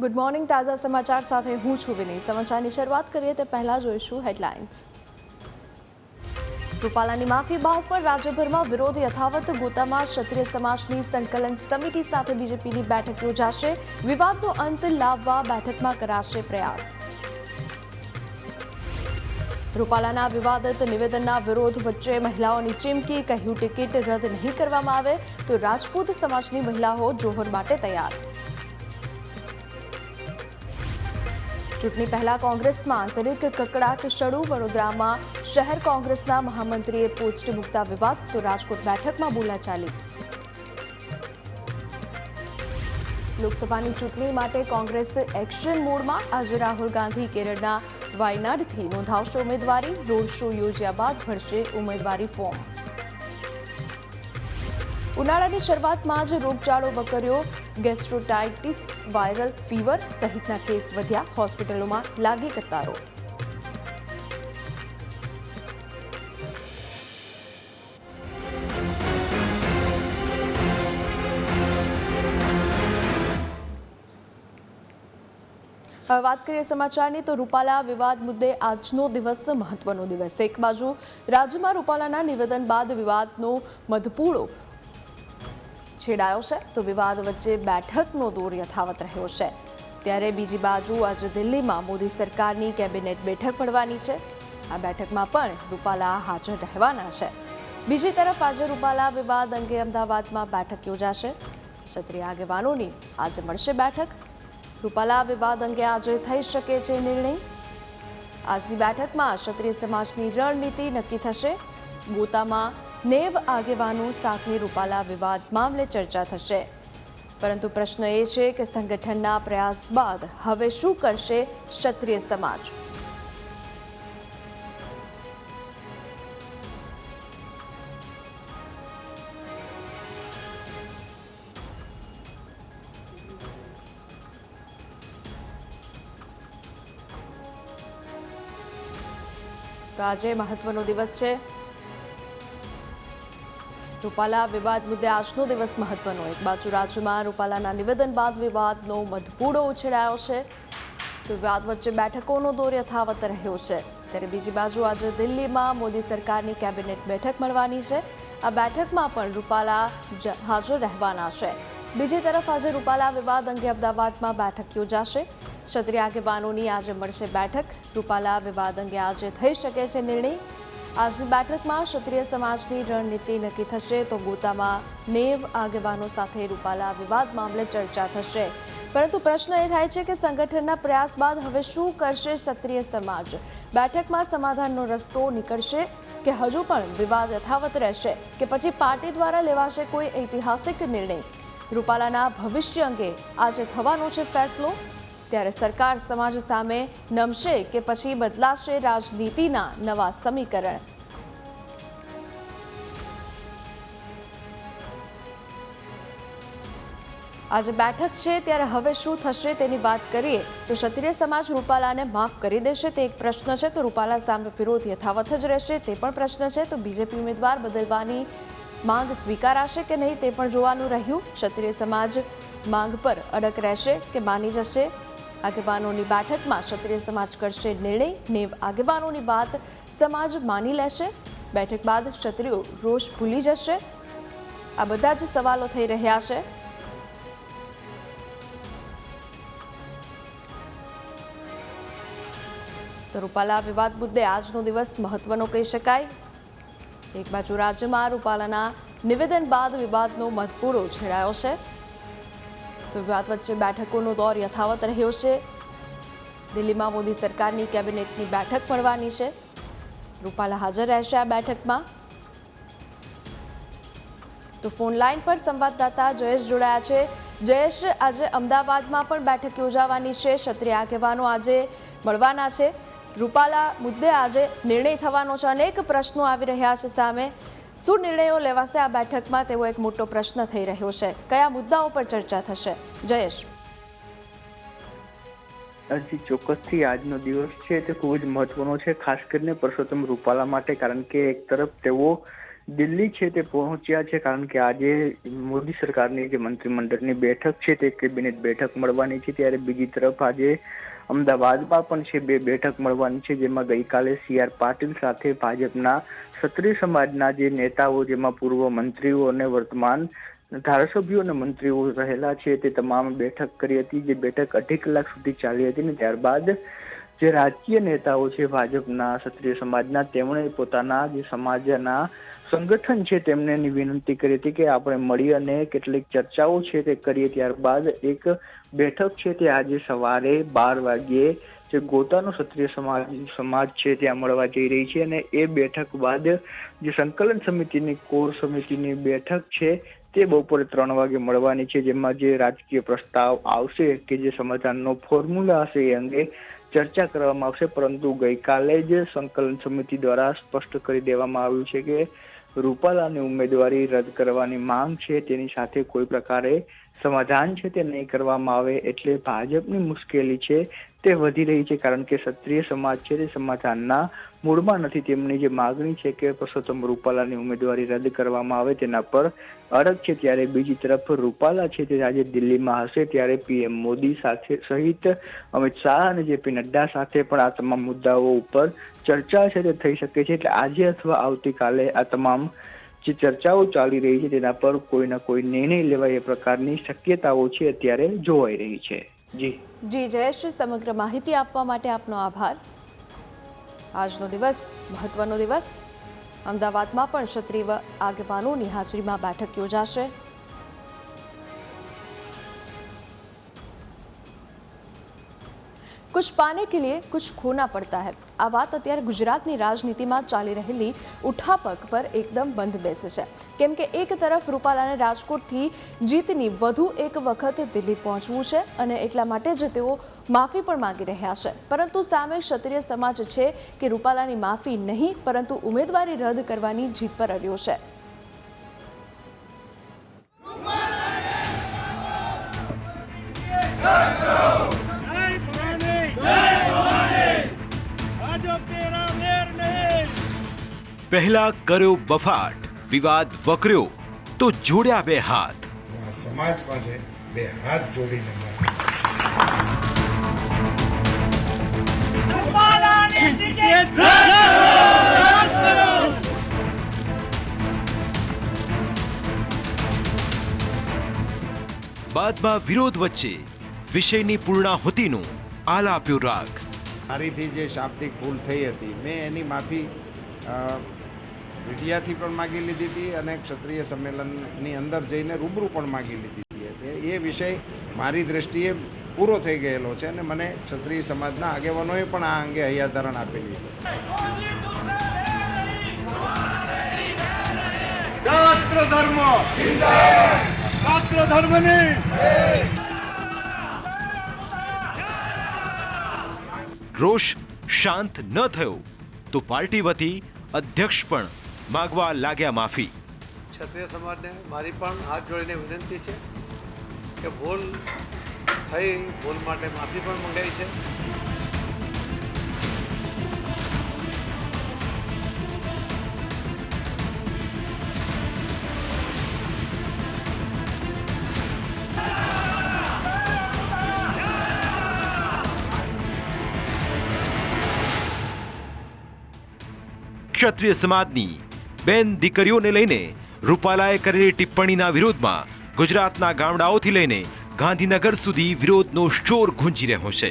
Good morning. તાજા સમાચાર સાથે હું છું વિની. સમાચારની શરૂઆત કરીએ તે પહેલા જોઈશું હેડલાઇન્સ. રૂપાલાની માફી બાદ પણ રાજ્યભરમાં વિરોધ યથાવત. ગોતામાં ક્ષત્રિય સમાજની સંકલન સમિતિ સાથે બીજેપીની બેઠક યોજાશે. વિવાદનો અંત લાવવા બેઠકમાં કરાશે પ્રયાસ. રૂપાલાના વિવાદિત નિવેદનના વિરોધ વચ્ચે મહિલાઓની ચીમકી. કહ્યું ટિકિટ રદ નહીં કરવામાં આવે તો રાજપૂત સમાજની મહિલાઓ જોહર માટે તૈયાર. ચૂંટણી પહેલા કોંગ્રેસમાં આંતરિક કકડાટ શરૂ. વડોદરામાં શહેર કોંગ્રેસના મહામંત્રીએ પોસ્ટ મૂકતા વિવાદ તો રાજકોટ બેઠકમાં બોલાચાલી. લોકસભાની ચૂંટણી માટે કોંગ્રેસ એક્શન મોડમાં. આજે રાહુલ ગાંધી કેરળના વાયનાડથી નોંધાવશે ઉમેદવારી. રોડ શો યોજ્યા બાદ ભરશે ઉમેદવારી ફોર્મ. ઉનાળાની શરૂઆતમાં જ રોગચાળો વકર્યો. ગેસ્ટ્રોટાઇટિસ, વાયરલ ફીવર સહિતના કેસ વધ્યા. હોસ્પિટલોમાં લાગી કતારો. હવે વાત કરીએ સમાચારની તો રૂપાલા વિવાદ મુદ્દે આજનો દિવસ મહત્વનો દિવસ. એક બાજુ રાજ્યમાં રૂપાલાના નિવેદન બાદ વિવાદનો મધપૂડો છેડાયો છે તો વિવાદ વચ્ચે બેઠકનો દોર યથાવત રહ્યો છે. ત્યારે બીજી બાજુ આજે દિલ્હીમાં મોદી સરકારની કેબિનેટ બેઠક મળવાની છે. આ બેઠકમાં પણ રૂપાલા હાજર રહેવાના છે. બીજી તરફ આજે રૂપાલા વિવાદ અંગે અમદાવાદમાં બેઠક યોજાશે. ક્ષત્રિય આગેવાનોની આજે મળશે બેઠક. રૂપાલા વિવાદ અંગે આજે થઈ શકે છે નિર્ણય. આજની બેઠકમાં ક્ષત્રિય સમાજની રણનીતિ નક્કી થશે. ગોતામાં 90 આગેવાનો સાથે રૂપાલા વિવાદ મામલે ચર્ચા થશે. પરંતુ પ્રશ્ન એ છે કે સંગઠનના પ્રયાસ બાદ હવે શું કરશે ક્ષત્રિય સમાજ? તો આજે મહત્વનો દિવસ છે. રૂપાલા વિવાદ મુદ્દે આજનો દિવસ મહત્વનો. એક બાજુ રાજ્યમાં રૂપાલાના નિવેદન બાદ વિવાદનો મધપૂડો ઉછેરાયો છે તો વિવાદ વચ્ચે બેઠકોનો દોર યથાવત રહ્યો છે. ત્યારે બીજી બાજુ આજે દિલ્હીમાં મોદી સરકારની કેબિનેટ બેઠક મળવાની છે. આ બેઠકમાં પણ રૂપાલા હાજર રહેવાના છે. બીજી તરફ આજે રૂપાલા વિવાદ અંગે અમદાવાદમાં બેઠક યોજાશે. ક્ષત્રિય આગેવાનોની આજે મળશે બેઠક. રૂપાલા વિવાદ અંગે આજે થઈ શકે છે નિર્ણય. આજની બેઠકમાં ક્ષત્રિય સમાજની રણનીતિ નક્કી થશે તો ગોતામાં 90 આગેવાનો સાથે રૂપાલા વિવાદ મામલે ચર્ચા થશે. પરંતુ પ્રશ્ન એ થાય છે કે સંગઠનના પ્રયાસ બાદ હવે શું કરશે ક્ષત્રિય સમાજ? બેઠકમાં સમાધાનનો રસ્તો નીકળશે કે હજુ પણ વિવાદ યથાવત રહેશે કે પછી પાર્ટી દ્વારા લેવાશે કોઈ ઐતિહાસિક નિર્ણય? રૂપાલાના ભવિષ્ય અંગે આજે થવાનો છે ફેસલો. ત્યારે સરકાર સમાજ સામે નમશે કે પછી બદલાશે રાજનીતિના નવા સમીકરણ? આજે બેઠક છે ત્યારે હવે શું થશે તેની વાત કરીએ તો ક્ષત્રિય સમાજ રૂપાલાને માફ કરી દેશે તે એક પ્રશ્ન છે તો રૂપાલા સામે વિરોધ યથાવત જ રહેશે તે પણ પ્રશ્ન છે. તો બીજેપી ઉમેદવાર બદલવાની માંગ સ્વીકારાશે કે નહીં તે પણ જોવાનું રહ્યું. ક્ષત્રિય સમાજ માંગ પર અડગ રહેશે કે માની જશે? આગેવાનોની બેઠકમાં ક્ષત્રિય સમાજ કરશે નિર્ણય. 90 આગેવાનોની વાત સમાજ માની લેશે. બેઠક બાદ ક્ષત્રિયો રોષ ભૂલી જશે. આ બધા જ સવાલો થઈ રહ્યા છે. તો રૂપાલા વિવાદ મુદ્દે આજનો દિવસ મહત્વનો કહી શકાય. એક બાજુ રાજ્યમાં રૂપાલાના નિવેદન બાદ વિવાદનો મધપૂડો છેડાયો છે તો વિવાદ વચ્ચે બેઠકોનો દોર યથાવત રહ્યો છે. દિલ્હીમાં મોદી સરકારની કેબિનેટની બેઠક મળવાની છે. રૂપાલા હાજર રહેશે આ બેઠકમાં. તો ફોન લાઈન પર સંવાદદાતા જયેશ જોડાયા છે. જયેશ, આજે અમદાવાદમાં પણ બેઠક યોજાવાની છે. ક્ષત્રિય આગેવાનો આજે મળવાના છે. રૂપાલા મુદ્દે આજે નિર્ણય થવાનો છે. અનેક પ્રશ્નો આવી રહ્યા છે સામે. શું નિર્ણયો લેવાશે આ બેઠકમાં તેવો એક મોટો પ્રશ્ન થઈ રહ્યો છે. કયા મુદ્દાઓ પર ચર્ચા થશે? જયેશ. ચોક્કસથી આજનો દિવસ છે તે ખૂબ જ મહત્વનો છે, ખાસ કરીને પરસોત્તમ રૂપાલા માટે. કારણ કે એક તરફ તેઓ દિલ્હી છે તે પહોંચ્યા છે, કારણ કે આજે મોદી સરકારની જે મંત્રીમંડળની બેઠક છે તે કેબિનેટ બેઠક મળવાની છે. ત્યારે બીજી તરફ આજે અમદાવાદમાં પણ છે બે બેઠક મળવાની છે, જેમાં ગઈકાલે CR પાટીલ સાથે ભાજપના ક્ષત્રિય સમાજના જે નેતાઓ, જેમાં પૂર્વ મંત્રીઓ અને વર્તમાન ધારાસભ્યો અને મંત્રીઓ રહેલા છે, તે તમામ બેઠક કરી હતી. જે બેઠક 2.5 કલાક સુધી ચાલી હતી ને ત્યારબાદ જે રાજકીય નેતાઓ છે ભાજપના ક્ષત્રિય સમાજના, તેમણે પોતાના જે સમાજના સંગઠન છે તેમને વિનંતી કરી હતી કે આપણે મળી અને કેટલીક ચર્ચાઓ છે તે કરીએ. ત્યારબાદ એક બેઠક છે તે આજે સવારે 12 વાગ્યે જે ગોતાનો ક્ષત્રિય સમાજ છે ત્યાં મળવા જઈ રહી છે. અને એ બેઠક બાદ જે સંકલન સમિતિની કોર સમિતિની બેઠક છે તે બપોરે 3 વાગે મળવાની છે, જેમાં જે રાજકીય પ્રસ્તાવ આવશે કે જે સમાધાનનો ફોર્મ્યુલા હશે એ અંગે ચર્ચા કરવામાં આવશે. પરંતુ ગઈકાલે જ સંકલન સમિતિ દ્વારા સ્પષ્ટ કરી દેવામાં આવ્યું છે કે રૂપાલાની ઉમેદવારી રદ કરવાની માંગ છે તેની સાથે કોઈ પ્રકારે સમાધાન છે તે નહીં કરવામાં આવે. એટલે ભાજપની મુશ્કેલી છે તે વધી રહી છે, કારણ કે ક્ષત્રિય સમાજ છે તે સમાધાનના મૂળમાં નથી. તેમની જે માગણી છે કે પરસોત્તમ રૂપાલાની ઉમેદવારી રદ કરવામાં આવે તેના પર અડગ છે. ત્યારે બીજી તરફ રૂપાલા છે તે આજે દિલ્હીમાં હશે, ત્યારે PM મોદી સાથે સહિત અમિત શાહ અને JP નડ્ડા સાથે પણ આ તમામ મુદ્દાઓ ઉપર ચર્ચા છે તે થઈ શકે છે. એટલે આજે અથવા આવતીકાલે આ તમામ જે ચર્ચાઓ ચાલી રહી છે તેના પર કોઈના કોઈ નિર્ણય લેવાય એ પ્રકારની શક્યતાઓ છે અત્યારે જોવાઈ રહી છે. જી જયેશ, સમગ્ર માહિતી આપવા માટે આપનો આભાર. આજનો દિવસ મહત્વનો દિવસ. અમદાવાદમાં પણ ક્ષત્રિય આગેવાનોની હાજરીમાં બેઠક યોજાશે. कुछ पाने के लिए कुछ खोना પડતા હૈ. આ વાત અત્યારે ગુજરાતની રાજનીતિમાં ચાલી રહેલી ઉઠાપક પર એકદમ બંધ બેસે છે, કેમ કે એક તરફ રૂપાલાને રાજકોટથી જીતની વધુ એક વખત દિલ્હી પહોંચવું છે અને એટલા માટે જ તેઓ માફી પણ માંગી રહ્યા છે. પરંતુ સામે ક્ષત્રિય સમાજ છે કે રૂપાલાની માફી નહીં પરંતુ ઉમેદવારી રદ કરવાની જીત પર અડ્યો છે. પહેલા કર્યો બફાટ, વિવાદ વકર્યો તો જોડ્યા બે હાથ. સમાજ પાસે બે હાથ જોડીને બાદમાં વિરોધ વચ્ચે વિષયની પૂર્ણાહુતિનું આલાપ્યો રાગ. મારીથી જે શાબ્દિક ભૂલ થઈ હતી, મેં એની માફી મીડિયાથી પણ માગી લીધી હતી અને ક્ષત્રિય સંમેલનની અંદર જઈને રૂબરૂ પણ માગી લીધી હતી. એ વિષય મારી દ્રષ્ટિએ પૂરો થઈ ગયેલો છે અને મને ક્ષત્રિય સમાજના આગેવાનોએ પણ આ અંગે હૈયાધારણ આપેલી છે. રોષ શાંત ન થયો તો પાર્ટી વતી અધ્યક્ષ પણ માગવા લાગ્યા માફી. ક્ષત્રિય સમાજને મારી પણ હાથ જોડીને વિનંતી છે કે ભૂલ થઈ, ભૂલ માટે માફી પણ મંગાઈ છે. ક્ષત્રિય સમાજની બેન દીકરીઓને લઈને રૂપાલાએ કરેલી ટિપ્પણીના વિરોધમાં ગુજરાતના ગામડાઓથી લઈને ગાંધીનગર સુધી વિરોધનો શોર ગુંજી રહ્યો છે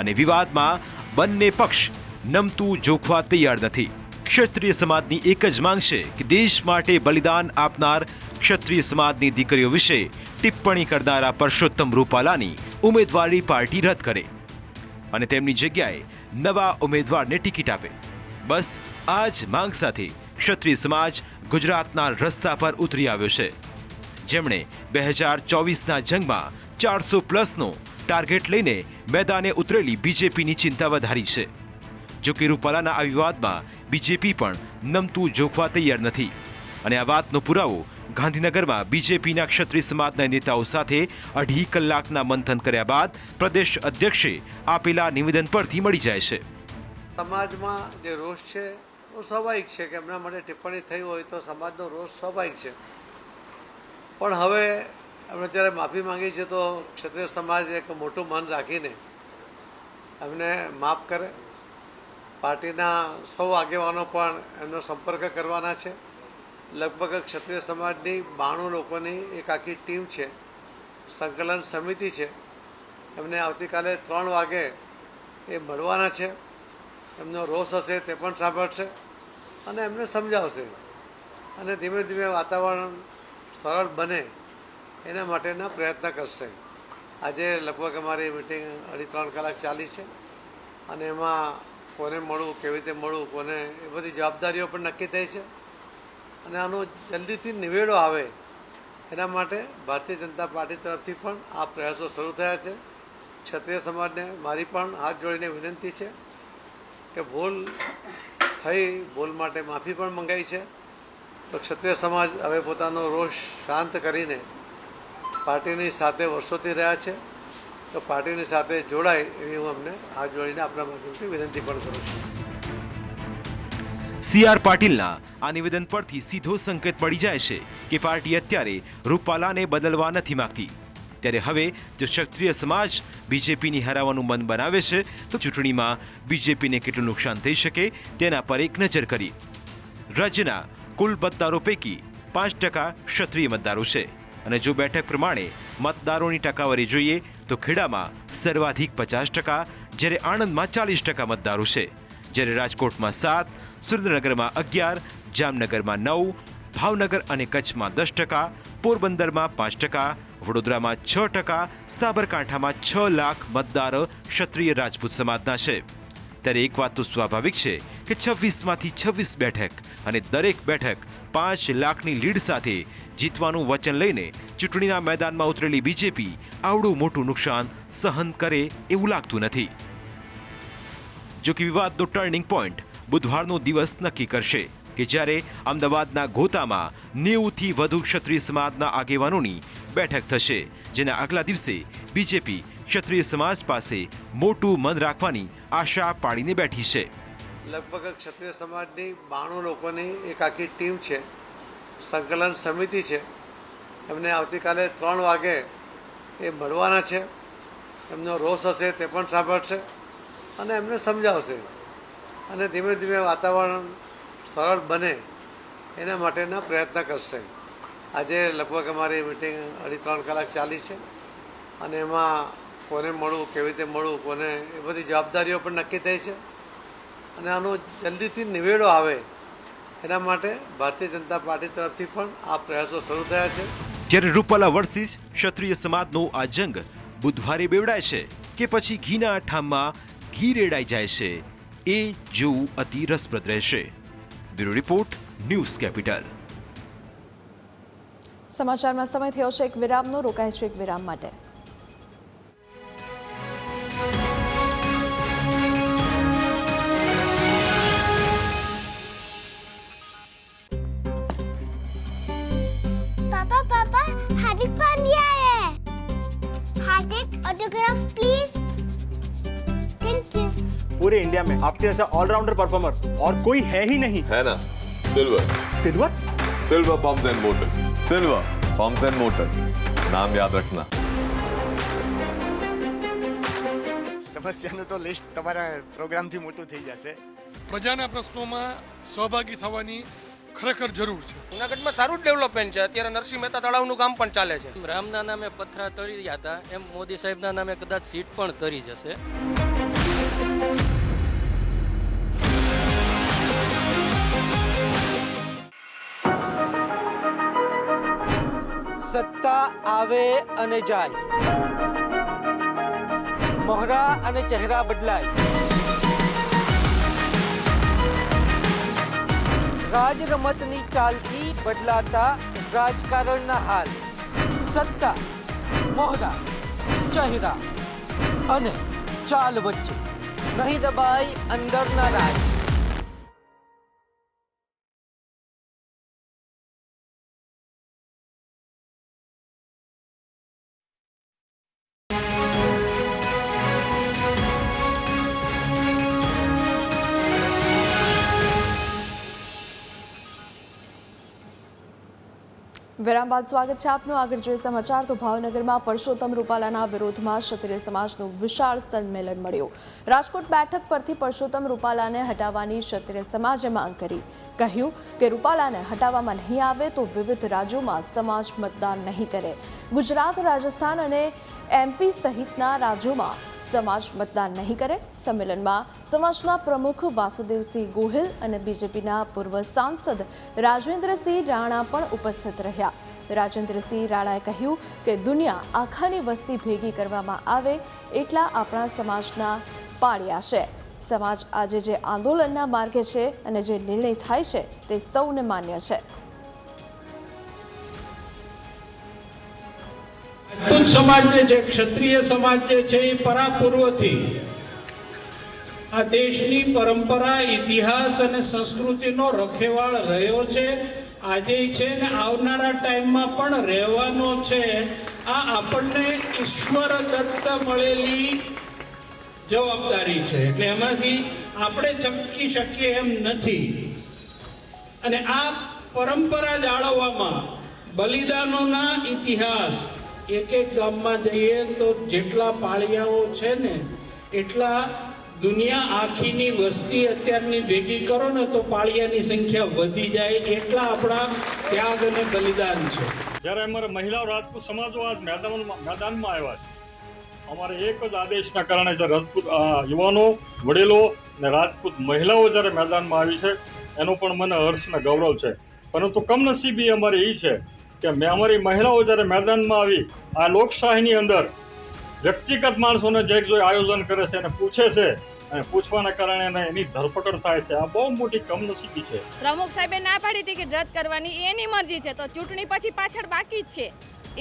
અને વિવાદમાં બંને પક્ષ નમતું જોખવા તૈયાર નથી. ક્ષત્રિય સમાજની એક જ માંગ છે કે દેશ માટે બલિદાન આપનાર ક્ષત્રિય સમાજની દીકરીઓ વિશે ટિપ્પણી કરનારા પરસોત્તમ રૂપાલાની ઉમેદવારી પાર્ટી રદ કરે અને તેમની જગ્યાએ નવા ઉમેદવારને ટિકિટ આપે. બસ આ જ માંગ સાથે ક્ષત્રિય સમાજ ગુજરાતના રસ્તા પર ઉતરી આવ્યો છે, જેમણે 2024ના જંગમાં 400+ ટાર્ગેટ લઈને મેદાને ઉતરેલી બીજેપીની ચિંતા વધારી છે. જો કે રૂપાલાના આ વિવાદમાં બીજેપી પણ નમતું જોખવા તૈયાર નથી અને આ વાતનો પુરાવો ગાંધીનગરમાં બીજેપીના ક્ષત્રિય સમાજના નેતાઓ સાથે 2.5 કલાકના મંથન કર્યા બાદ પ્રદેશ અધ્યક્ષે આપેલા નિવેદન પરથી મળી જાય છે. સમાજમાં જે રોષ છે સ્વાભાવિક છે કે એમના માટે ટિપ્પણી થઈ હોય તો સમાજનો રોષ સ્વાભાવિક છે, પણ હવે એમણે ત્યારે માફી માંગી છે તો ક્ષત્રિય સમાજ એક મોટું મન રાખીને એમને માફ કરે. પાર્ટીના સૌ આગેવાનો પણ એમનો સંપર્ક કરવાના છે. લગભગ ક્ષત્રિય સમાજની 92 લોકોની એક આખી ટીમ છે, સંકલન સમિતિ છે. એમને આવતીકાલે 3 વાગે એ મળવાના છે. એમનો રોષ હશે તે પણ સાંભળશે અને એમને સમજાવશે અને ધીમે ધીમે વાતાવરણ સરળ બને એના માટેના પ્રયત્ન કરશે. આજે લગભગ અમારી મિટિંગ 2.5-3 કલાક ચાલી છે અને એમાં કોને મળવું, કેવી રીતે મળવું, કોને એ બધી જવાબદારીઓ પણ નક્કી થઈ છે અને આનો જલ્દીથી નિવેડો આવે એના માટે ભારતીય જનતા પાર્ટી તરફથી પણ આ પ્રયાસો શરૂ થયા છે. ક્ષત્રિય સમાજને મારી પણ હાથ જોડીને વિનંતી છે કે ભૂલ થઈ, ભૂલ માટે માફી પણ મંગાઈ છે. તો ક્ષત્રિય સમાજ હવે પોતાનો રોષ શાંત કરીને પાર્ટીની સાથે વર્ષોથી રહ્યા છે, તો પાર્ટીની સાથે જોડાય એવી હું અમને હાથ જોડીને આપણા માધ્યમથી વિનંતી પણ કરું છું. સી.આર. પાટીલના આ નિવેદન પરથી સીધો સંકેત મળી જાય છે કે પાર્ટી અત્યારે રૂપાલાને બદલવા નથી માંગતી. ત્યારે હવે જો ક્ષત્રિય સમાજ બીજેપીની હરાવવાનું મન બનાવે છે તો ચૂંટણીમાં બીજેપીને કેટલું નુકસાન થઈ શકે તેના પર એક નજર કરી. રાજ્યના કુલ મતદારો પૈકી 5% ક્ષત્રિય મતદારો છે અને જો બેઠક પ્રમાણે મતદારોની ટકાવારી જોઈએ તો ખેડામાં સર્વાધિક 50%, જ્યારે આણંદમાં 40% મતદારો છે, જ્યારે રાજકોટમાં 7, સુરેન્દ્રનગરમાં 11, જામનગરમાં 9, ભાવનગર અને કચ્છમાં 10%, પોરબંદરમાં 5%, વડોદરામાં 6%, સાબરકાંઠામાં 6 લાખ મતદાર ક્ષત્રિય રાજપૂત સમાજના છે. ત્યારે એક વાત તો સ્વાભાવિક છે કે 26માંથી 26 બેઠક અને દરેક બેઠક 5 લાખની લીડ સાથે જીતવાનું વચન લઈને ચૂંટણીના મેદાનમાં ઉતરેલી બીજેપી આવડું મોટું નુકસાન સહન કરે એવું લાગતું નથી. જો કે વિવાદનો ટર્નિંગ પોઈન્ટ બુધવારનો દિવસ નક્કી કરશે કે જ્યારે અમદાવાદના ગોતામાં 90થી વધુ ક્ષત્રિય સમાજના આગેવાનોની બેઠક થશે, જેના આગલા દિવસે બીજેપી ક્ષત્રિય સમાજ પાસે મોટું મન રાખવાની આશા પાડીને બેઠી છે. લગભગ ક્ષત્રિય સમાજની 92 લોકોની એક આખી ટીમ છે, સંકલન સમિતિ છે. એમને આવતીકાલે 3 વાગે એ મળવાના છે. એમનો રોષ હશે તે પણ સાંભળશે અને એમને સમજાવશે અને ધીમે ધીમે વાતાવરણ સરળ બને એના માટેના પ્રયત્ન કરશે. આજે લગભગ અમારી મિટિંગ 2.5-3 કલાક ચાલી છે અને એમાં કોને મળવું, કેવી રીતે મળવું, કોને એ બધી જવાબદારીઓ પણ નક્કી થઈ છે અને આનો જલ્દીથી નિવેડો આવે એના માટે ભારતીય જનતા પાર્ટી તરફથી પણ આ પ્રયાસો શરૂ થયા છે. જ્યારે રૂપાલા વર્સિસ ક્ષત્રિય સમાજનો આ જંગ બુધવારે બેવડાય છે કે પછી ઘીના ઠામમાં ઘી રેડાઈ જાય છે, એ જોવું અતિ રસપ્રદ રહેશે. Bureau report, news capital. સમાચારમાં સમય થયો છે એક વિરામનો. રોકાય છે એક વિરામ માટે. पापा पापा हार्दिक पांड्या है. हार्दिक ऑटोग्राफ प्लीज. Thank you. पूरे इंडिया में आपके जैसा ऑलराउंडर परफॉर्मर और कोई है ही नहीं. है ना, silver. Silver silver pumps and Motors. Silver pumps and Motors, नाम याद रखना. સમસ્યાનું તો લિસ્ટ તમારા પ્રોગ્રામથી મોટું થઈ જશે. પ્રજાના પ્રશ્નોમાં સહભાગી થવાની ખરેખર જરૂર છે. જૂનાગઢમાં સારું ડેવલપમેન્ટ છે. અત્યારે નરસિંહ મહેતા તળાવનું કામ પણ ચાલે છે. રામના નામે પથરા તરી ગયા હતા, એમ મોદી સાહેબના નામે કદાચ સીટ પણ તરી જશે. સત્તા આવે અને જાય, મોહરા અને ચહેરા બદલાય, રાજ રમતની ચાલથી બદલાતા રાજકારણના હાલ. સત્તા, મોહરા, ચહેરા અને ચાલ વચ્ચે નહીં દબાય અંદરના રાજ. વિરામ બાદ સ્વાગત છે આપનું. આગળ જોઈએ સમાચાર. તો ભાવનગરમાં પરસોત્તમ રૂપાલાના વિરોધમાં ક્ષત્રિય સમાજનું વિશાળ સંમેલન મળ્યું. રાજકોટ બેઠક પરથી પરસોત્તમ રૂપાલાને હટાવવાની ક્ષત્રિય સમાજે માંગ કરી. કહ્યું કે રૂપાલાને હટાવવામાં નહીં આવે તો વિવિધ રાજ્યોમાં સમાજ મતદાન નહીં કરે. ગુજરાત, રાજસ્થાન અને MP સહિતના રાજ્યોમાં સમાજ મતદાન નહીં કરે. સંમેલનમાં સમાજના પ્રમુખ વાસુદેવસિંહ ગોહિલ અને બીજેપીના પૂર્વ સાંસદ રાજેન્દ્રસિંહ રાણા પણ ઉપસ્થિત રહ્યા. રાજેન્દ્રસિંહ રાણાએ કહ્યું કે દુનિયા આખાની વસ્તી ભેગી કરવામાં આવે એટલા આપણા સમાજના પાળિયા છે. સમાજ આજે જે આંદોલનના માર્ગે છે અને જે નિર્ણય થાય છે તે સૌને માન્ય છે. રાજપૂત સમાજ જે છે, ક્ષત્રિય સમાજ જે છે, એ પરાપૂર્વથી આ દેશની પરંપરા, ઇતિહાસ અને સંસ્કૃતિનો રખેવાળ રહ્યો છે. આજે છે ને આવનારા ટાઈમમાં પણ રહેવાનો છે. આ આપણને ઈશ્વર દત્ત મળેલી જવાબદારી છે, એટલે એમાંથી આપણે ચમકી શકીએ એમ નથી. અને આ પરંપરા જાળવવામાં બલિદાનોના ઇતિહાસ, એક એક ગામમાં જઈએ તો જેટલા પાળિયાઓ છે ને એટલા દુનિયા આખીની વસ્તી અત્યારની ભેગી કરો ને તો પાળિયાની સંખ્યા વધી જાય, એટલા આપણા ત્યાગ અને બલિદાન છે. જ્યારે અમારા મહિલાઓ રાજપૂત સમાજો આજ મેદાનમાં આવ્યા છે, અમારે એક જ આદેશના કારણે જે રાજપૂત યુવાનો, વડીલો અને રાજપૂત મહિલાઓ જ્યારે મેદાનમાં આવી છે એનું પણ મને હર્ષ અને ગૌરવ છે. પરંતુ કમનસીબી અમારી એ છે કે અમારી મહિલાઓ જ્યારે મેદાનમાં આવી આ લોકશાહીની અંદર વ્યક્તિગત માણસોને જે આયોજન કરે છે અને પૂછે છે અને પૂછવાના કારણે એની ધરપકડ થાય છે. આ બહુ મોટી કમનસીબી છે. પ્રમુખ સાહેબે ના પાડી ટિકિટ રદ કરવાની, એની મરજી છે. તો ચૂંટણી પછી પાછળ બાકી જ છે.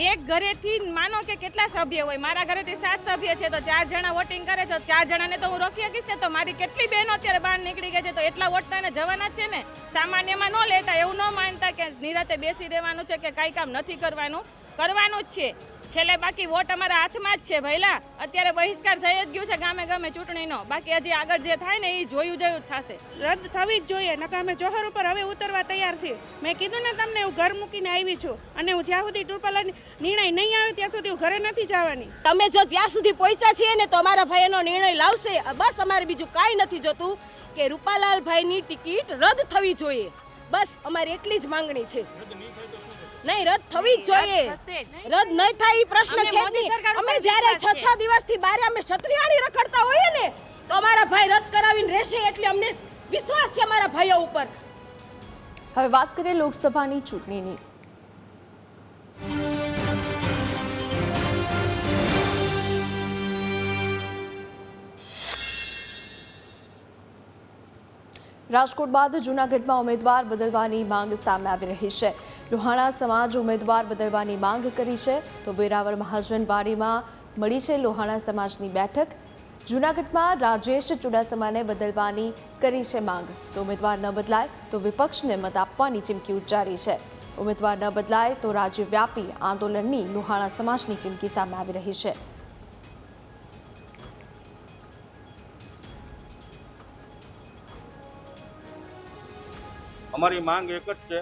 એક ઘરેથી માનો કે કેટલા સભ્ય હોય, મારા ઘરેથી 7 સભ્ય છે તો 4 જણા વોટિંગ કરે છે. 4 જણાને તો હું રોકી શકીશ ને. તો મારી કેટલી બહેનો અત્યારે બહાર નીકળી ગઈ છે, તો એટલા વોટ તો એને જવાના જ છે ને. સામાન્યમાં ન લેતા, એવું ન માનતા કે નિરાતે બેસી રહેવાનું છે કે કાંઈ કામ નથી કરવાનું, કરવાનું જ છે. છેલ્લે બાકી વોટ અમારા હાથમાં જ છે ભઈલા. અત્યારે બહિષ્કાર થઈ જ ગયું છે ગામે ગામે ચૂંટણીનો. બાકી હજી આગળ જે થાય ને એ જોયું જ થશે. રદ થવી જ જોઈએ, નકા અમે જોહર ઉપર હવે ઉતરવા તૈયાર છીએ. મેં કીધું ને તમને, હું ઘર મૂકીને આવી છું અને હું જ્યાં સુધી રૂપાલાનો નિર્ણય નહીં આવે ત્યાં સુધી હું ઘરે નથી જવાની. તમે જો ત્યાં સુધી પહોંચ્યા છીએ ને તો અમારા ભાઈ એનો નિર્ણય લાવશે. બસ અમારે બીજું કાંઈ નથી જોતું કે રૂપાલાલ ભાઈની ટિકિટ રદ થવી જોઈએ. બસ અમારી એટલી જ માંગણી છે. નહીં, રદ થવી જ જોઈએ. રદ નહીં થાય એ પ્રશ્ન છે જ નહીં. અમે જ્યારે 6 દિવસથી બારે અમે ક્ષત્રિયાણી રખડતા હોઈએ ને તો અમારા ભાઈ રદ કરાવીને રહેશે, એટલે અમને વિશ્વાસ છે અમારા ભાઈઓ ઉપર. હવે વાત કરીએ લોકસભાની ચૂંટણીની. રાજકોટ બાદ જૂનાગઢમાં ઉમેદવાર બદલવાની માંગ સામે આવી રહી છે. લોહાણા સમાજ ઉમેદવાર બદલવાની માંગ કરી છે તો વેરાવળ મહાજનવાડીમાં મળી છે લોહાણા સમાજની બેઠક. જૂનાગઢમાં રાજેશ ચુડાસમાને બદલવાની કરી છે માંગ. તો ઉમેદવાર ન બદલાય તો વિપક્ષને મત આપવાની ચીમકી ઉચ્ચારી છે. ઉમેદવાર ન બદલાય તો રાજ્યવ્યાપી આંદોલનની લોહાણા સમાજની ચીમકી સામે આવી રહી છે. અમારી માંગ એક જ છે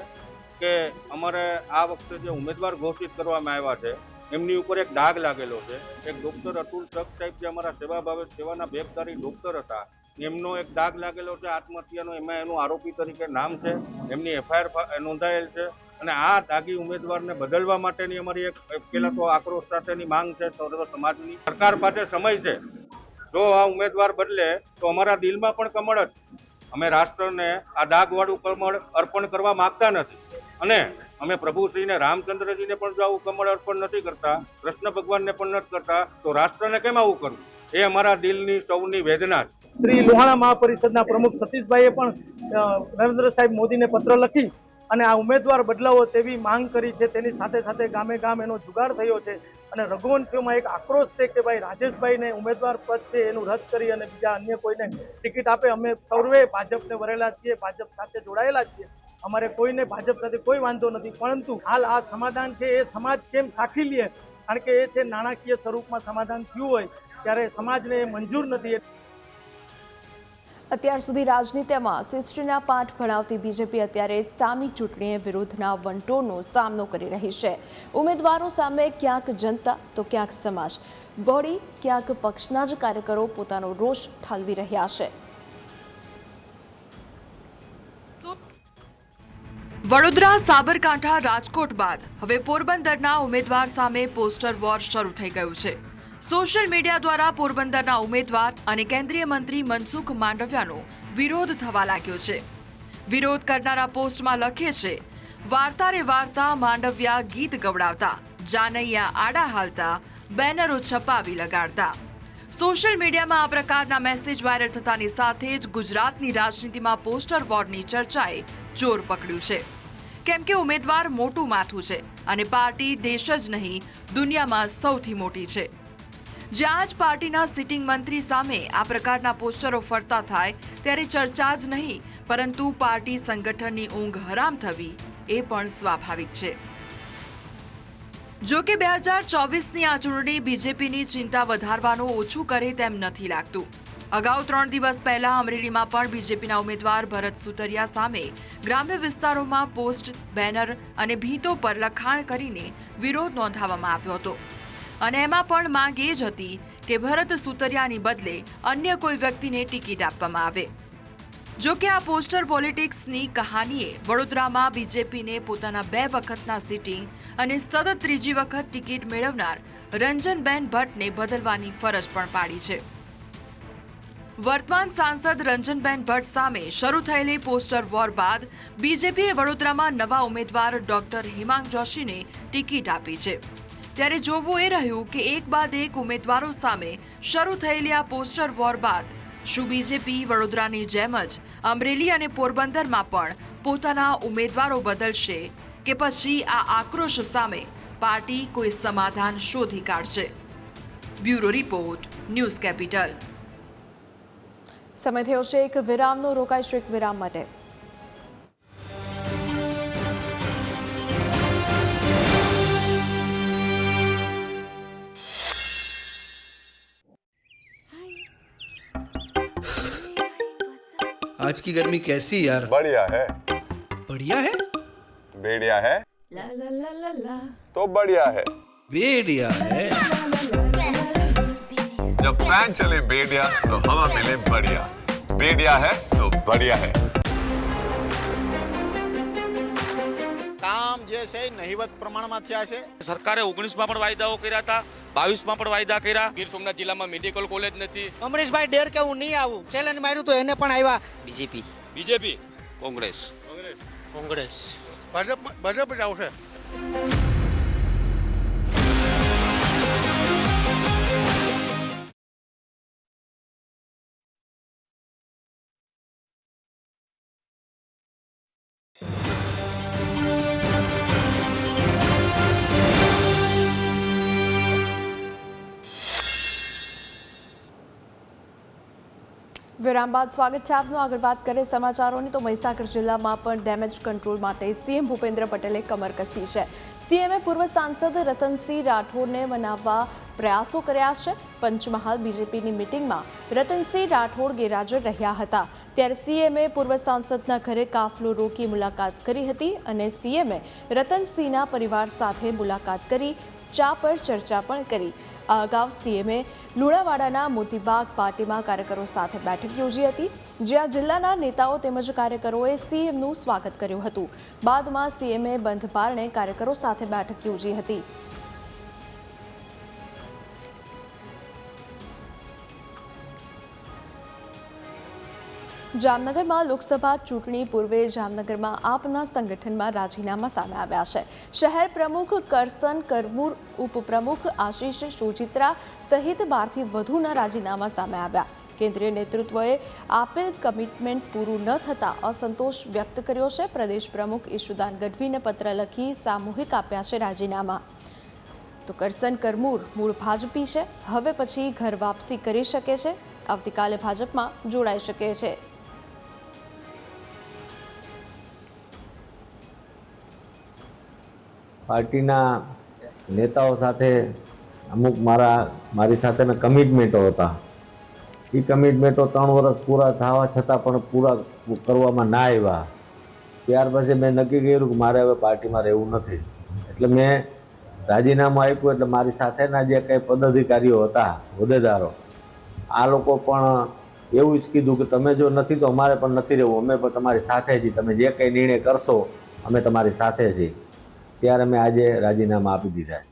કે અમારે આ વખતે જે ઉમેદવાર ઘોષિત કરવામાં આવ્યા છે એમની ઉપર એક ડાઘ લાગેલો છે. એક ડૉક્ટર અતુલ સક સાહેબ જે અમારા સેવાભાવે સેવાના બેગદારી ડૉક્ટર હતા, એમનો એક ડાઘ લાગેલો છે આત્મહત્યાનો. એમાં એનું આરોપી તરીકે નામ છે, એમની FIR નોંધાયેલ છે. અને આ દાગી ઉમેદવારને બદલવા માટેની અમારી એક પહેલાં તો આક્રોશ સાથેની માંગ છે સર્વ સમાજની. સરકાર પાસે સમય છે, જો આ ઉમેદવાર બદલે તો અમારા દિલમાં પણ કમળ જ. અમે રાષ્ટ્રને આ ડાઘવાળું કમળ અર્પણ કરવા માગતા નથી. અને અમે પ્રભુશ્રીને રામચંદ્રજીને પણ જો આવું કમળ અર્પણ નથી કરતા, કૃષ્ણ ભગવાનને પણ નથી કરતા, તો રાષ્ટ્રને કેમ આવું કરવું? એ અમારા દિલની સૌની વેદના છે. શ્રી લોહાણા મહાપરિષદના પ્રમુખ સતીશભાઈએ પણ નરેન્દ્ર સાહેબ મોદીને પત્ર લખી અને આ ઉમેદવાર બદલાવો તેવી માંગ કરી છે. તેની સાથે સાથે ગામે ગામ એનો જુગાડ થયો છે અને રઘુવંશીઓમાં એક આક્રોશ છે કે ભાઈ રાજેશભાઈને ઉમેદવાર પદ છે એનું રદ કરી અને બીજા અન્ય કોઈને ટિકિટ આપે. અમે સૌએ ભાજપને વરેલા છીએ, ભાજપ સાથે જોડાયેલા છીએ. અમારે કોઈને ભાજપ સાથે કોઈ વાંધો નથી, પરંતુ હાલ આ સમાધાન છે એ સમાજ કેમ સાખી લે? કારણ કે એ છે નાણાકીય સ્વરૂપમાં સમાધાન થયું હોય ત્યારે સમાજને મંજૂર નથી. અત્યાર સુધી રાજનીતિમાં શિસ્તના પાઠ ભણાવતી બીજેપી અત્યારે સામી ચૂંટણીએ વિરોધના વંટોનો સામનો કરી રહી છે. ઉમેદવારો સામે ક્યાંક જનતા તો ક્યાંક સમાજ, વળી ક્યાંક પક્ષના જ કાર્યકરો પોતાનો રોષ ઠાલવી રહ્યા છે. વડોદરા, સાબરકાંઠા, રાજકોટ બાદ હવે પોરબંદરના ઉમેદવાર સામે પોસ્ટર વોર શરૂ થઈ ગયું છે. સોશિયલ મીડિયા દ્વારા પોરબંદરના ઉમેદવાર અને કેન્દ્રીય મંત્રી મનસુખ માંડવિયાનો વિરોધ થવા લાગ્યો છે. વિરોધ કરનારા પોસ્ટમાં લખે છે, વાર્તા રે વાર્તા માંડવિયા ગીત ગવડાવતા, જાનૈયા આડા હાલતા, બેનરો છપાવી લગાડતા. સોશિયલ મીડિયામાં આ પ્રકારના મેસેજ વાયરલ થતાની સાથે જ ગુજરાતની રાજનીતિમાં પોસ્ટર વોરની ચર્ચાએ જોર પકડ્યું છે. કેમ કે ઉમેદવાર મોટું માથું છે અને પાર્ટી દેશ જ નહીં દુનિયામાં સૌથી મોટી છે. જ્યાં જ પાર્ટીના સિટિંગ મંત્રી સામે આ પ્રકારના પોસ્ટરો ફરતા થાય ત્યારે ચર્ચા જ નહીં પરંતુ પાર્ટી સંગઠનની ઊંઘ હરામ થવી એ પણ સ્વાભાવિક છે. જો કે 2024ની આ ચૂંટણી બીજેપીની ચિંતા વધારવાનું ઓછું કરે તેમ નથી લાગતું. અગાઉ 3 દિવસ પહેલા અમરેલીમાં પણ બીજેપીના ઉમેદવાર ભરત સુતરિયા સામે ગ્રામ્ય વિસ્તારોમાં પોસ્ટ, બેનર અને ભીંતો પર લખાણ કરીને વિરોધ નોંધાવવામાં આવ્યો હતો અને એમાં પણ માંગ એ જ હતી કે ભરત સુતરિયાની બદલે અન્ય કોઈ વ્યક્તિને ટિકિટ આપવામાં આવે. જો કે આ પોસ્ટર પોલિટિક્સની કહાનીએ વડોદરામાં બીજેપીને પોતાના 2 વખતના સિટિંગ અને સતત 3જી વખત ટિકિટ મેળવનાર રંજનબેન ભટ્ટને બદલવાની ફરજ પણ પાડી છે. વર્તમાન સાંસદ રંજનબેન ભટ્ટ સામે શરૂ થયેલી પોસ્ટર વોર બાદ બીજેપીએ વડોદરામાં નવા ઉમેદવાર ડોક્ટર હિમાંગ જોશીને ટિકિટ આપી છે. ત્યારે જોવું એ રહ્યું કે એક બાદ એક ઉમેદવારો સામે શરૂ થયેલી આ પોસ્ટર વોર બાદ શું બીજેપી વડોદરાની જેમ જ અમરેલી અને પોરબંદરમાં પણ પોતાના ઉમેદવારો બદલશે કે પછી આ આક્રોશ સામે પાર્ટી કોઈ સમાધાન શોધી કાઢશે? Bureau report, news capital. સમય થયો છે એક વિરામનો. રોકાઈશું એક વિરામ માટે. आज की गर्मी कैसी यार? बढ़िया है. बढ़िया है? बेड़िया है. ला ला ला ला ला. तो बढ़िया है. बेड़िया है. जब फैन चले बेड़िया तो हवा मिले बढ़िया. बेड़िया है तो बढ़िया है. કામ જે છે નહિવત પ્રમાણમાં થયા છે. સરકારે 19માં પણ વાયદાઓ કર્યા હતા, 22માં પણ વાયદા કર્યા. ગીર સોમનાથ જિલ્લામાં મેડિકલ કોલેજ નથી. અમરીશભાઈ ડેર કે હું નહીં આવું ચેલેન્જ માર્યું તો એને પણ આવ્યા. બીજેપી, કોંગ્રેસ, ભાજપ જ આવશે. વિરામ બાદ સ્વાગત છે આપનું. આગળ વાત કરીએ સમાચારોની તો મહીસાગર જિલ્લામાં પણ ડેમેજ કંટ્રોલ માટે સીએમ ભૂપેન્દ્ર પટેલે કમર કસી છે. સીએમએ પૂર્વ સાંસદ રતનસિંહ રાઠોડને મનાવવા પ્રયાસો કર્યા છે. પંચમહાલ બીજેપીની મિટિંગમાં રતનસિંહ રાઠોડ ગેરહાજર રહ્યા હતા ત્યારે સીએમએ પૂર્વ સાંસદના ઘરે કાફલો રોકી મુલાકાત કરી હતી અને સીએમએ રતનસિંહના પરિવાર સાથે મુલાકાત કરી ચા પર ચર્ચા પણ કરી. આ અગાઉ સીએમએ લુણાવાડાના મોતીબાગ પાર્ટીમાં કાર્યકરો સાથે બેઠક યોજી હતી જ્યાં જિલ્લાના નેતાઓ તેમજ કાર્યકરોએ સીએમનું સ્વાગત કર્યું હતું. બાદમાં સીએમએ બંધ બારણે કાર્યકરો સાથે બેઠક યોજી હતી. જામનગરમાં લોકસભા ચૂંટણી પૂર્વે જામનગરમાં આપના સંગઠનમાં રાજીનામા સામે આવ્યા છે. શહેર પ્રમુખ કરસન કરમૂર, ઉપપ્રમુખ આશીષ સુચિત્રા સહિત 12થી વધુના રાજીનામા સામે આવ્યા. કેન્દ્રીય નેતૃત્વએ આપેલ કમિટમેન્ટ પૂરું ન થતાં અસંતોષ વ્યક્ત કર્યો છે. પ્રદેશ પ્રમુખ ઈશુદાન ગઢવીને પત્ર લખી સામૂહિક આપ્યા છે રાજીનામા. તો કરસન કરમૂર મૂળ ભાજપી છે, હવે પછી ઘર વાપસી કરી શકે છે. આવતીકાલે ભાજપમાં જોડાઈ શકે છે. પાર્ટીના નેતાઓ સાથે અમુક મારી સાથેના કમિટમેન્ટો હતા એ કમિટમેન્ટો 3 વર્ષ પૂરા થવા છતાં પણ પૂરા કરવામાં ના આવ્યા. ત્યાર પછી મેં નક્કી કર્યું કે મારે હવે પાર્ટીમાં રહેવું નથી. એટલે મેં રાજીનામું આપ્યું. એટલે મારી સાથેના જે કંઈ પદાધિકારીઓ હતા, હોદ્દેદારો, આ લોકો પણ એવું જ કીધું કે તમે જો નથી તો અમારે પણ નથી રહેવું, અમે પણ તમારી સાથે છીએ, તમે જે કંઈ નિર્ણય કરશો અમે તમારી સાથે છીએ. ત્યારે મેં આજે રાજીનામા આપી દીધા.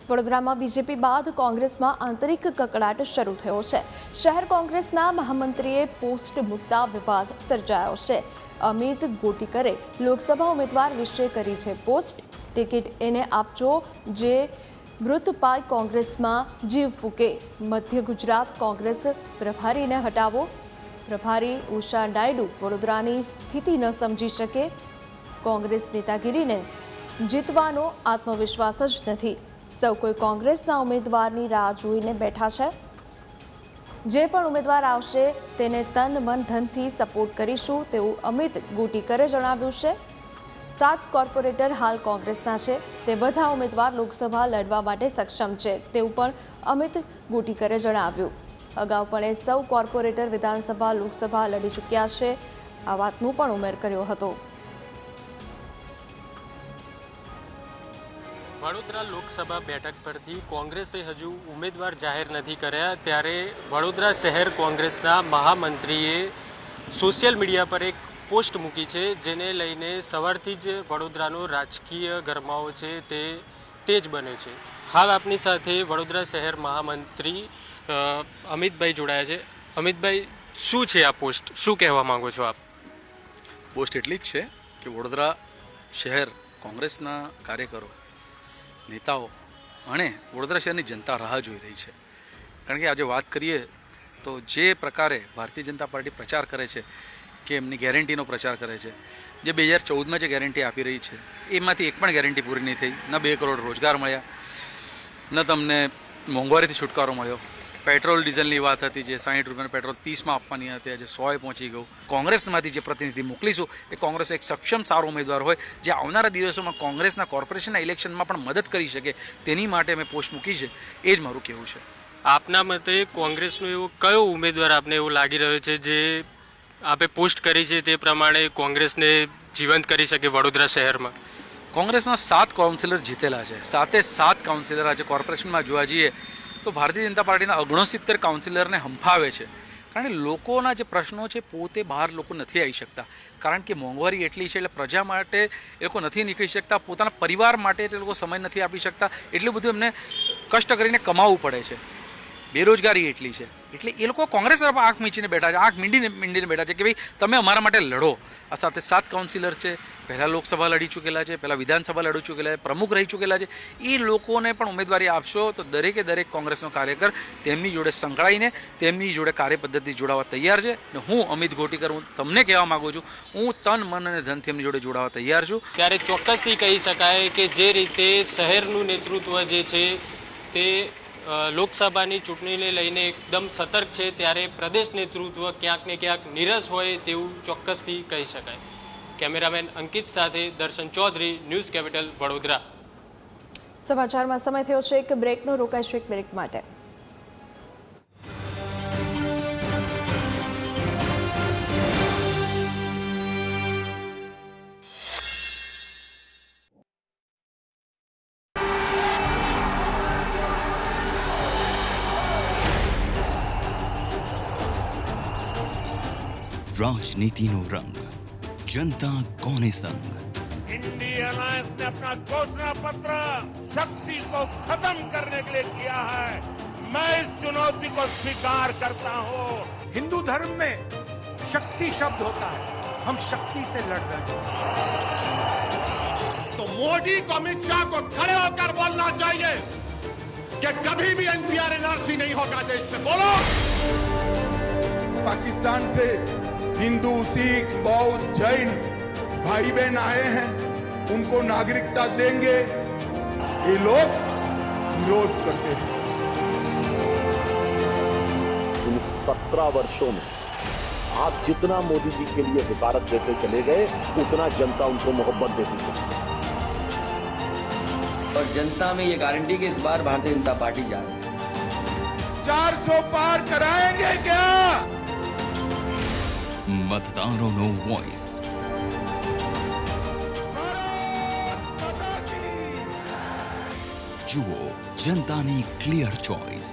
વડોદરામાં બીજેપી બાદ કોંગ્રેસમાં આંતરિક કકળાટ શરૂ થયો છે. શહેર કોંગ્રેસના મહામંત્રીએ પોસ્ટ મૂકતા વિવાદ સર્જાયો છે. અમિત ગોટીકરે લોકસભા ઉમેદવાર વિશે કરી છે પોસ્ટ. ટિકિટ એને આપજો જે મૃતપાય કોંગ્રેસમાં જીવ ફૂકે. મધ્ય ગુજરાત કોંગ્રેસ પ્રભારીને હટાવો. પ્રભારી ઉષા નાયડુ વડોદરાની સ્થિતિ ન સમજી શકે. કોંગ્રેસ નેતાગીરીને જીતવાનો આત્મવિશ્વાસ જ નથી. સૌ કોઈ કોંગ્રેસના ઉમેદવારની રાહ જોઈને બેઠા છે. જે પણ ઉમેદવાર આવશે તેને તન મન ધનથી સપોર્ટ કરીશું તેવું અમિત ગોટીકરે જણાવ્યું છે. 7 કોર્પોરેટર હાલ કોંગ્રેસના છે. તે બધા ઉમેદવાર લોકસભા લડવા માટે સક્ષમ છે તેવું પણ અમિત ગોટીકરે જણાવ્યું. અગાઉ પણ એ સૌ કોર્પોરેટર વિધાનસભા લોકસભા લડી ચૂક્યા છે. આ વાતનું પણ ઉમેર કર્યો હતો. વડોદરા લોકસભા બેઠક પરથી કોંગ્રેસે હજુ ઉમેદવાર જાહેર નથી કર્યા, ત્યારે વડોદરા શહેર કોંગ્રેસના મહામંત્રીએ સોશિયલ મીડિયા પર એક પોસ્ટ મૂકી છે, જેને લઈને સવારથી જ વડોદરાનો રાજકીય ગરમાવો છે તે તેજ બન્યો છે. હાલ આપની સાથે વડોદરા શહેર મહામંત્રી અમિતભાઈ જોડાયા છે. અમિતભાઈ, શું છે આ પોસ્ટ, શું કહેવા માંગો છો આપ? પોસ્ટ એટલી જ છે કે વડોદરા શહેર કોંગ્રેસના કાર્યકરો, નેતાઓ અને વડોદરા શહેરની જનતા રાહ જોઈ રહી છે. કારણ કે આજે વાત કરીએ તો જે પ્રકારે ભારતીય જનતા પાર્ટી પ્રચાર કરે છે કે એમની ગેરંટીનો પ્રચાર કરે છે, જે 2014માં જે ગેરંટી આપી રહી છે એમાંથી એક પણ ગેરંટી પૂરી નહીં થઈ. ન 2 કરોડ રોજગાર મળ્યા, ન તમને મોંઘવારીથી છુટકારો મળ્યો. પેટ્રોલ ડીઝલની વાત હતી, જે 60 રૂપિયાનું પેટ્રોલ 30માં આપવાની હતી, આજે 100એ પહોંચી ગયું. કોંગ્રેસમાંથી જે પ્રતિનિધિ મોકલીશું એ કોંગ્રેસ એક સક્ષમ સારો ઉમેદવાર હોય, જે આવનારા દિવસોમાં કોંગ્રેસના કોર્પોરેશનના ઇલેક્શનમાં પણ મદદ કરી શકે, તેની માટે મેં પોસ્ટ મૂકી છે. એ જ મારું કહેવું છે. આપના મતે કોંગ્રેસનો એવો કયો ઉમેદવાર આપને એવું લાગી રહ્યો છે જે આપે પોસ્ટ કરી છે તે પ્રમાણે કોંગ્રેસને જીવંત કરી શકે વડોદરા શહેરમાં? કોંગ્રેસના 7 કાઉન્સિલર જીતેલા છે. 7 કાઉન્સિલર આજે કોર્પોરેશનમાં જોવા જઈએ તો ભારતીય જનતા પાર્ટીના 69 કાઉન્સિલરને હંફાવે છે. કારણ કે લોકોના જે પ્રશ્નો છે પોતે બહાર લોકો નથી આવી શકતા, કારણ કે મોંઘવારી એટલી છે. એટલે પ્રજા માટે એ લોકો નથી નીકળી શકતા, પોતાના પરિવાર માટે એ લોકો સમય નથી આપી શકતા, એટલું બધું એમને કષ્ટ કરીને કમાવવું પડે છે. બેરોજગારી એટલી છે, એટલે એ લોકો કોંગ્રેસ તરફ આંખ મીચીને બેઠા છે, આંખ મીંડીને બેઠા છે કે ભાઈ તમે અમારા માટે લડો. આ સાથે 7 કાઉન્સિલર છે, પહેલાં લોકસભા લડી ચૂકેલા છે, પહેલાં વિધાનસભા લડી ચૂકેલા છે, પ્રમુખ રહી ચૂકેલા છે. એ લોકોને પણ ઉમેદવારી આપશો તો દરેકે દરેક કોંગ્રેસનો કાર્યકર તેમની જોડે સંકળાઈને તેમની જોડે કાર્યપદ્ધતિ જોડાવા તૈયાર છે. અને હું અમિત ગોટીકર હું તમને કહેવા માગું છું, હું તન મન અને ધનથી એમની જોડે જોડાવા તૈયાર છું. ત્યારે ચોક્કસથી કહી શકાય કે જે રીતે શહેરનું નેતૃત્વ જે છે તે લોકસભાની ચૂંટણીને લઈને એકદમ સતર્ક છે, ત્યારે પ્રદેશ નેતૃત્વ ક્યાંક ને ક્યાંક નીરસ હોય તેવું ચોક્કસથી કહી શકાય. કેમેરામેન અંકિત સાથે દર્શન ચૌધરી, ન્યૂઝ કેપિટલ, વડોદરા. સમાચારમાં સમય થયો છે એક બ્રેકનો. રોકાઈશું એક બ્રેક માટે. राजनीति नो रंग, जनता कोने संग. इंडिया अलायंस ने अपना घोषणा पत्र शक्ति को खत्म करने के लिए किया है. मैं इस चुनौती को स्वीकार करता हूं. हिंदू धर्म में शक्ति शब्द होता है, हम शक्ति से लड़ रहे हैं. तो मोदी को, अमित शाह को खड़े होकर बोलना चाहिए कि कभी भी एनपीआर एनआरसी नहीं होगा देश में. बोलो. पाकिस्तान से हिंदू, सिख, बौद्ध, जैन भाई बहन आए हैं, उनको नागरिकता देंगे, ये लोग विरोध करते हैं. इन 17 वर्षों में आप जितना मोदी जी के लिए हिफाजत देते चले गए, उतना जनता उनको मोहब्बत देती चली. और जनता में ये गारंटी कि इस बार भारतीय जनता पार्टी जा रही है. 400 पार कराएंगे क्या? મતદારોનો વોઇસ. જુઓ જનતાની clear choice.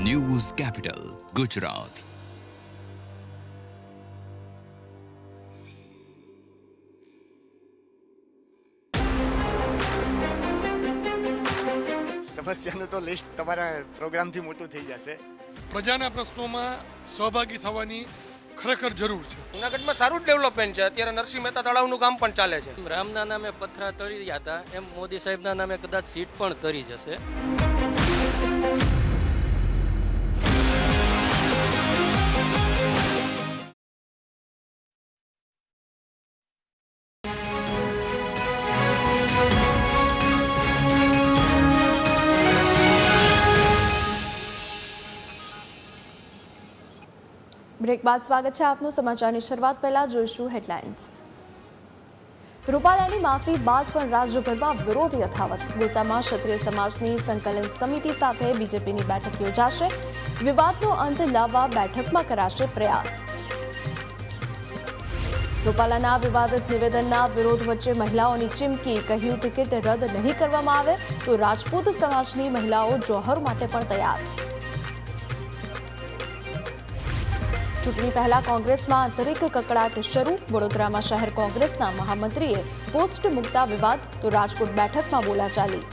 News capital Gujarat. સમસ્યાનું તો લિસ્ટ તમારા પ્રોગ્રામથી મોટું થઈ જશે. પ્રજાના પ્રશ્નોમાં સહભાગી થવાની ખરેખર જરૂર છે. જૂનાગઢમાં સારું ડેવલપમેન્ટ છે. અત્યારે નરસિંહ મહેતા તળાવનું કામ પણ ચાલે છે. રામના નામે પથરા તરી ગયા હતા એમ મોદી સાહેબના નામે કદાચ સીટ પણ તરી જશે. બ્રેક બાદ સ્વાગત છે આપનું. સમાચારની શરૂઆત પહેલા જોઈશું હેડલાઇન્સ. રૂપાલાની માફી બાદ પણ રાજ્યભરમાં વિરોધ યથાવત. ગોતામાં ક્ષત્રિય સમાજની સંકલન સમિતિ સાથે બીજેપીની બેઠક યોજાશે. વિવાદનો અંત લાવવા બેઠકમાં કરાશે પ્રયાસ. રૂપાલાના વિવાદિત નિવેદનના વિરોધ વચ્ચે મહિલાઓની ચીમકી. કહ્યું ટિકિટ રદ નહીં કરવામાં આવે તો રાજપૂત સમાજની મહિલાઓ જોહર માટે પણ તૈયાર. ચૂંટણી પહેલા કોંગ્રેસમાં આંતરિક કકડાટ શરૂ. વડોદરામાં શહેર કોંગ્રેસના મહામંત્રીએ પોસ્ટ મૂકતા વિવાદ તો રાજકોટ બેઠકમાં બોલાચાલી.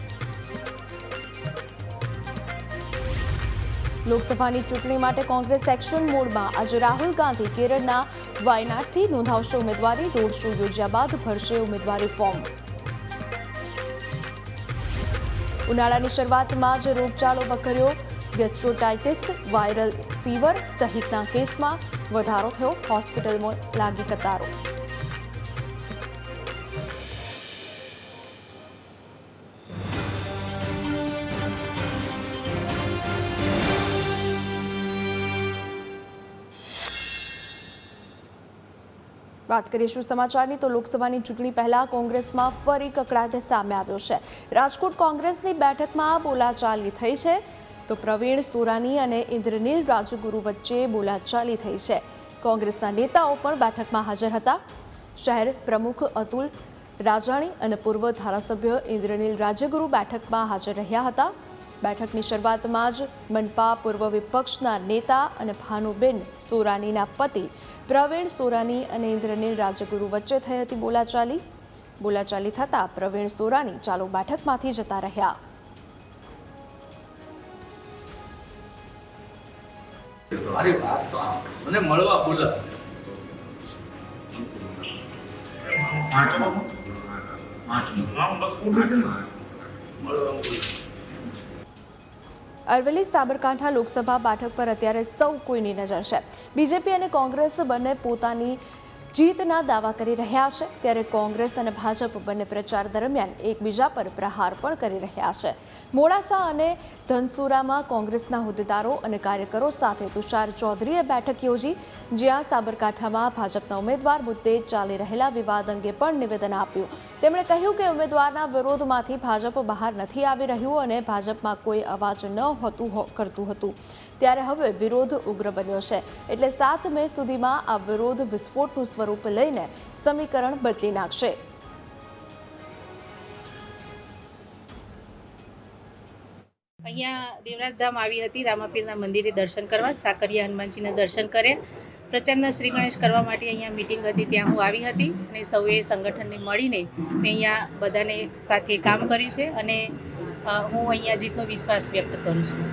લોકસભાની ચૂંટણી માટે કોંગ્રેસ એક્શન મોડમાં. આજે રાહુલ ગાંધી કેરળના વાયનાડથી નોંધાવશે ઉમેદવારી. રોડ શો યોજ્યા બાદ ભરશે ઉમેદવારી ફોર્મ. ઉનાળાની શરૂઆતમાં જ રોગચાળો વકર્યો. ગેસ્ટ્રોટાઇટિસ, વાયરલ ફીવર સહિતના કેસમાં વધારો થયો. હોસ્પિટલમાં લાગી કતારો. વાત કરીશું સમાચારની તો લોકસભાની ચૂંટણી પહેલા કોંગ્રેસમાં ફરી કકડાટ સામે આવ્યો છે. રાજકોટ કોંગ્રેસની બેઠકમાં બોલાચાલી થઈ છે તો પ્રવીણ સોરાની અને ઇન્દ્રનીલ રાજગુરુ વચ્ચે બોલાચાલી થઈ છે. કોંગ્રેસના નેતાઓ પણ બેઠકમાં હાજર હતા. શહેર પ્રમુખ અતુલ રાજાણી અને પૂર્વ ધારાસભ્ય ઇન્દ્રનીલ રાજગુરુ બેઠકમાં હાજર રહ્યા હતા. બેઠકની શરૂઆતમાં જ મનપા પૂર્વ વિપક્ષના નેતા અને ભાનુબેન સોરાનીના પતિ પ્રવીણ સોરાની અને ઇન્દ્રનીલ રાજગુરુ વચ્ચે થઈ હતી બોલાચાલી થતાં પ્રવીણ સોરાની ચાલુ બેઠકમાંથી જતા રહ્યા. મારી વાત તો મને મળવા બોલા. અરવલ્લી સાબરકાંઠા લોકસભા બેઠક પર અત્યારે સૌ કોઈની નજર છે. બીજેપી અને કોંગ્રેસ બંને પોતાની જીતના દાવા કરી રહ્યા છે. ત્યારે કોંગ્રેસ અને ભાજપ બંને પ્રચાર દરમિયાન એકબીજા પર પ્રહાર પણ કરી રહ્યા છે. મોડાસા અને ધનસુરામાં કોંગ્રેસના હોદ્દેદારો અને કાર્યકરો સાથે તુષાર ચૌધરીએ બેઠક યોજી. જ્યાં સાબરકાંઠામાં ભાજપના ઉમેદવાર મુદ્દે ચાલી રહેલા વિવાદ અંગે પણ નિવેદન આપ્યું. તેમણે કહ્યું કે ઉમેદવારના વિરોધમાંથી ભાજપ બહાર નથી આવી રહ્યું અને ભાજપમાં કોઈ અવાજ ન કરતું હતું. ત્યારે હવે વિરોધ ઉગ્ર બન્યો છે. એટલે 7 મે સુધીમાં આ વિરોધ વિસ્ફોટનું સ્વરૂપ લઈને સમીકરણ બદલી નાખશે. અહીંયા દેવરાજધામ આવી હતી રામાપીરના મંદિરે દર્શન કરવા. સાકરિયા હનુમાનજીના દર્શન કર્યા. પ્રચારના શ્રી ગણેશ કરવા માટે અહીંયા મિટિંગ હતી ત્યાં હું આવી હતી અને સૌએ સંગઠનને મળીને મેં અહીંયા બધાને સાથે કામ કર્યું છે અને હું અહીંયા જીતનો વિશ્વાસ વ્યક્ત કરું છું.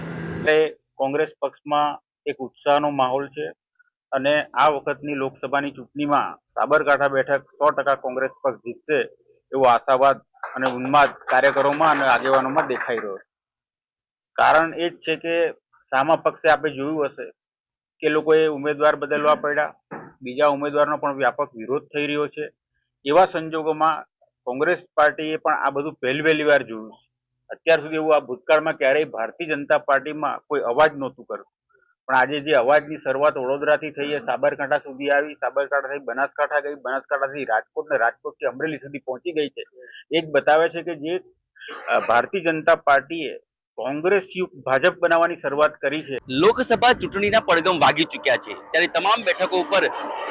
કોંગ્રેસ પક્ષમાં એક ઉત્સાહનો માહોલ છે અને આ વખતની લોકસભાની ચૂંટણીમાં સાબરકાંઠા બેઠક 100% કોંગ્રેસ પક્ષ જીતશે એવો આશાવાદ અને ઉન્માદ કાર્યકરોમાં અને આગેવાનોમાં દેખાઈ રહ્યો છે. કારણ એ જ છે કે સામા પક્ષે આપણે જોયું હશે કે લોકોએ ઉમેદવાર બદલવા પડ્યા. બીજા ઉમેદવારનો પણ વ્યાપક વિરોધ થઈ રહ્યો છે. એવા સંજોગોમાં કોંગ્રેસ પાર્ટીએ પણ આ બધું પહેલી વાર જોયું છે. અત્યાર સુધી એવું આ ભૂતકાળમાં ક્યારેય ભારતીય જનતા પાર્ટીમાં કોઈ અવાજ નહોતું કર્યું. પણ આજે જે અવાજની શરૂઆત વડોદરાથી થઈ એ સાબરકાંઠા સુધી આવી, સાબરકાંઠાથી બનાસકાંઠા ગઈ, બનાસકાંઠાથી રાજકોટ ને રાજકોટથી અમરેલી સુધી પહોંચી ગઈ છે. એ જ બતાવે છે કે જે ભારતીય જનતા પાર્ટીએ કોંગ્રેસ યુક્ત ભાજપ બનાવવાની શરૂઆત કરી છે. લોકસભા ચૂંટણીના પડઘમ વાગી ચૂક્યા છે ત્યારે તમામ બેઠકો ઉપર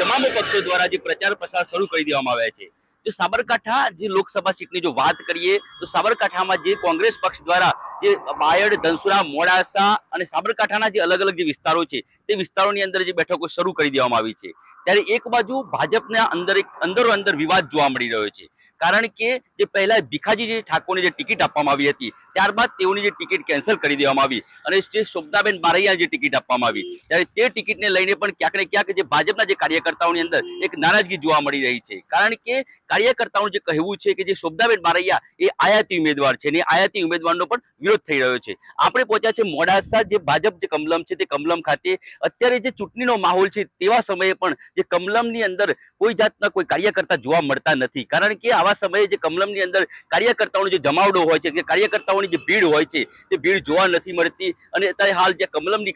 તમામ પક્ષો દ્વારા જે પ્રચાર પ્રસાર શરૂ કરી દેવામાં આવ્યા છે. જો સાબરકાંઠા જે લોકસભા સીટની જો વાત કરીએ તો સાબરકાંઠામાં જે કોંગ્રેસ પક્ષ દ્વારા જે બાયડ, ધનસુરા, મોડાસા અને સાબરકાંઠાના જે અલગ અલગ જે વિસ્તારો છે તે વિસ્તારોની અંદર જે બેઠકો શરૂ કરી દેવામાં આવી છે ત્યારે એક બાજુ ભાજપના અંદર એક અંદરો વિવાદ જોવા મળી રહ્યો છે. કારણ કે જે પહેલા ભીખાજી ઠાકોરને જે ટિકિટ આપવામાં આવી હતી ત્યારબાદ તેઓની જે ટિકિટ કેન્સલ કરી દેવામાં આવી અને જે શોભનાબેન બારૈયાને જે ટિકિટ આપવામાં આવી ત્યારે તે ટિકિટને લઈને પણ ક્યાંક ને ક્યાંક જે ભાજપના જે કાર્યકર્તાઓની અંદર એક નારાજગી જોવા મળી રહી છે. કારણ કે કાર્યકર્તાઓનું જે કહેવું છે કે જે શોભનાબેન બારૈયા એ આયાતી ઉમેદવાર છે અને આયાતી ઉમેદવારનો પણ વિરોધ થઈ રહ્યો છે. આપણે પહોંચ્યા છે મોડાસા જે ભાજપ જે કમલમ છે તે કમલમ ખાતે. અત્યારે જે ચૂંટણીનો માહોલ છે તેવા સમયે પણ જે કમલમની અંદર કોઈ જાતના કોઈ કાર્યકર્તા જોવા મળતા નથી. કારણ કે આવા સમયે જે કમલમની અંદર કાર્યકર્તાઓનો જે જમાવડો હોય છે કે કાર્યકર્તાઓની જે ભીડ હોય છે તે ભીડ જોવા નથી મળતી અને અત્યારે હાલ જે કમલમની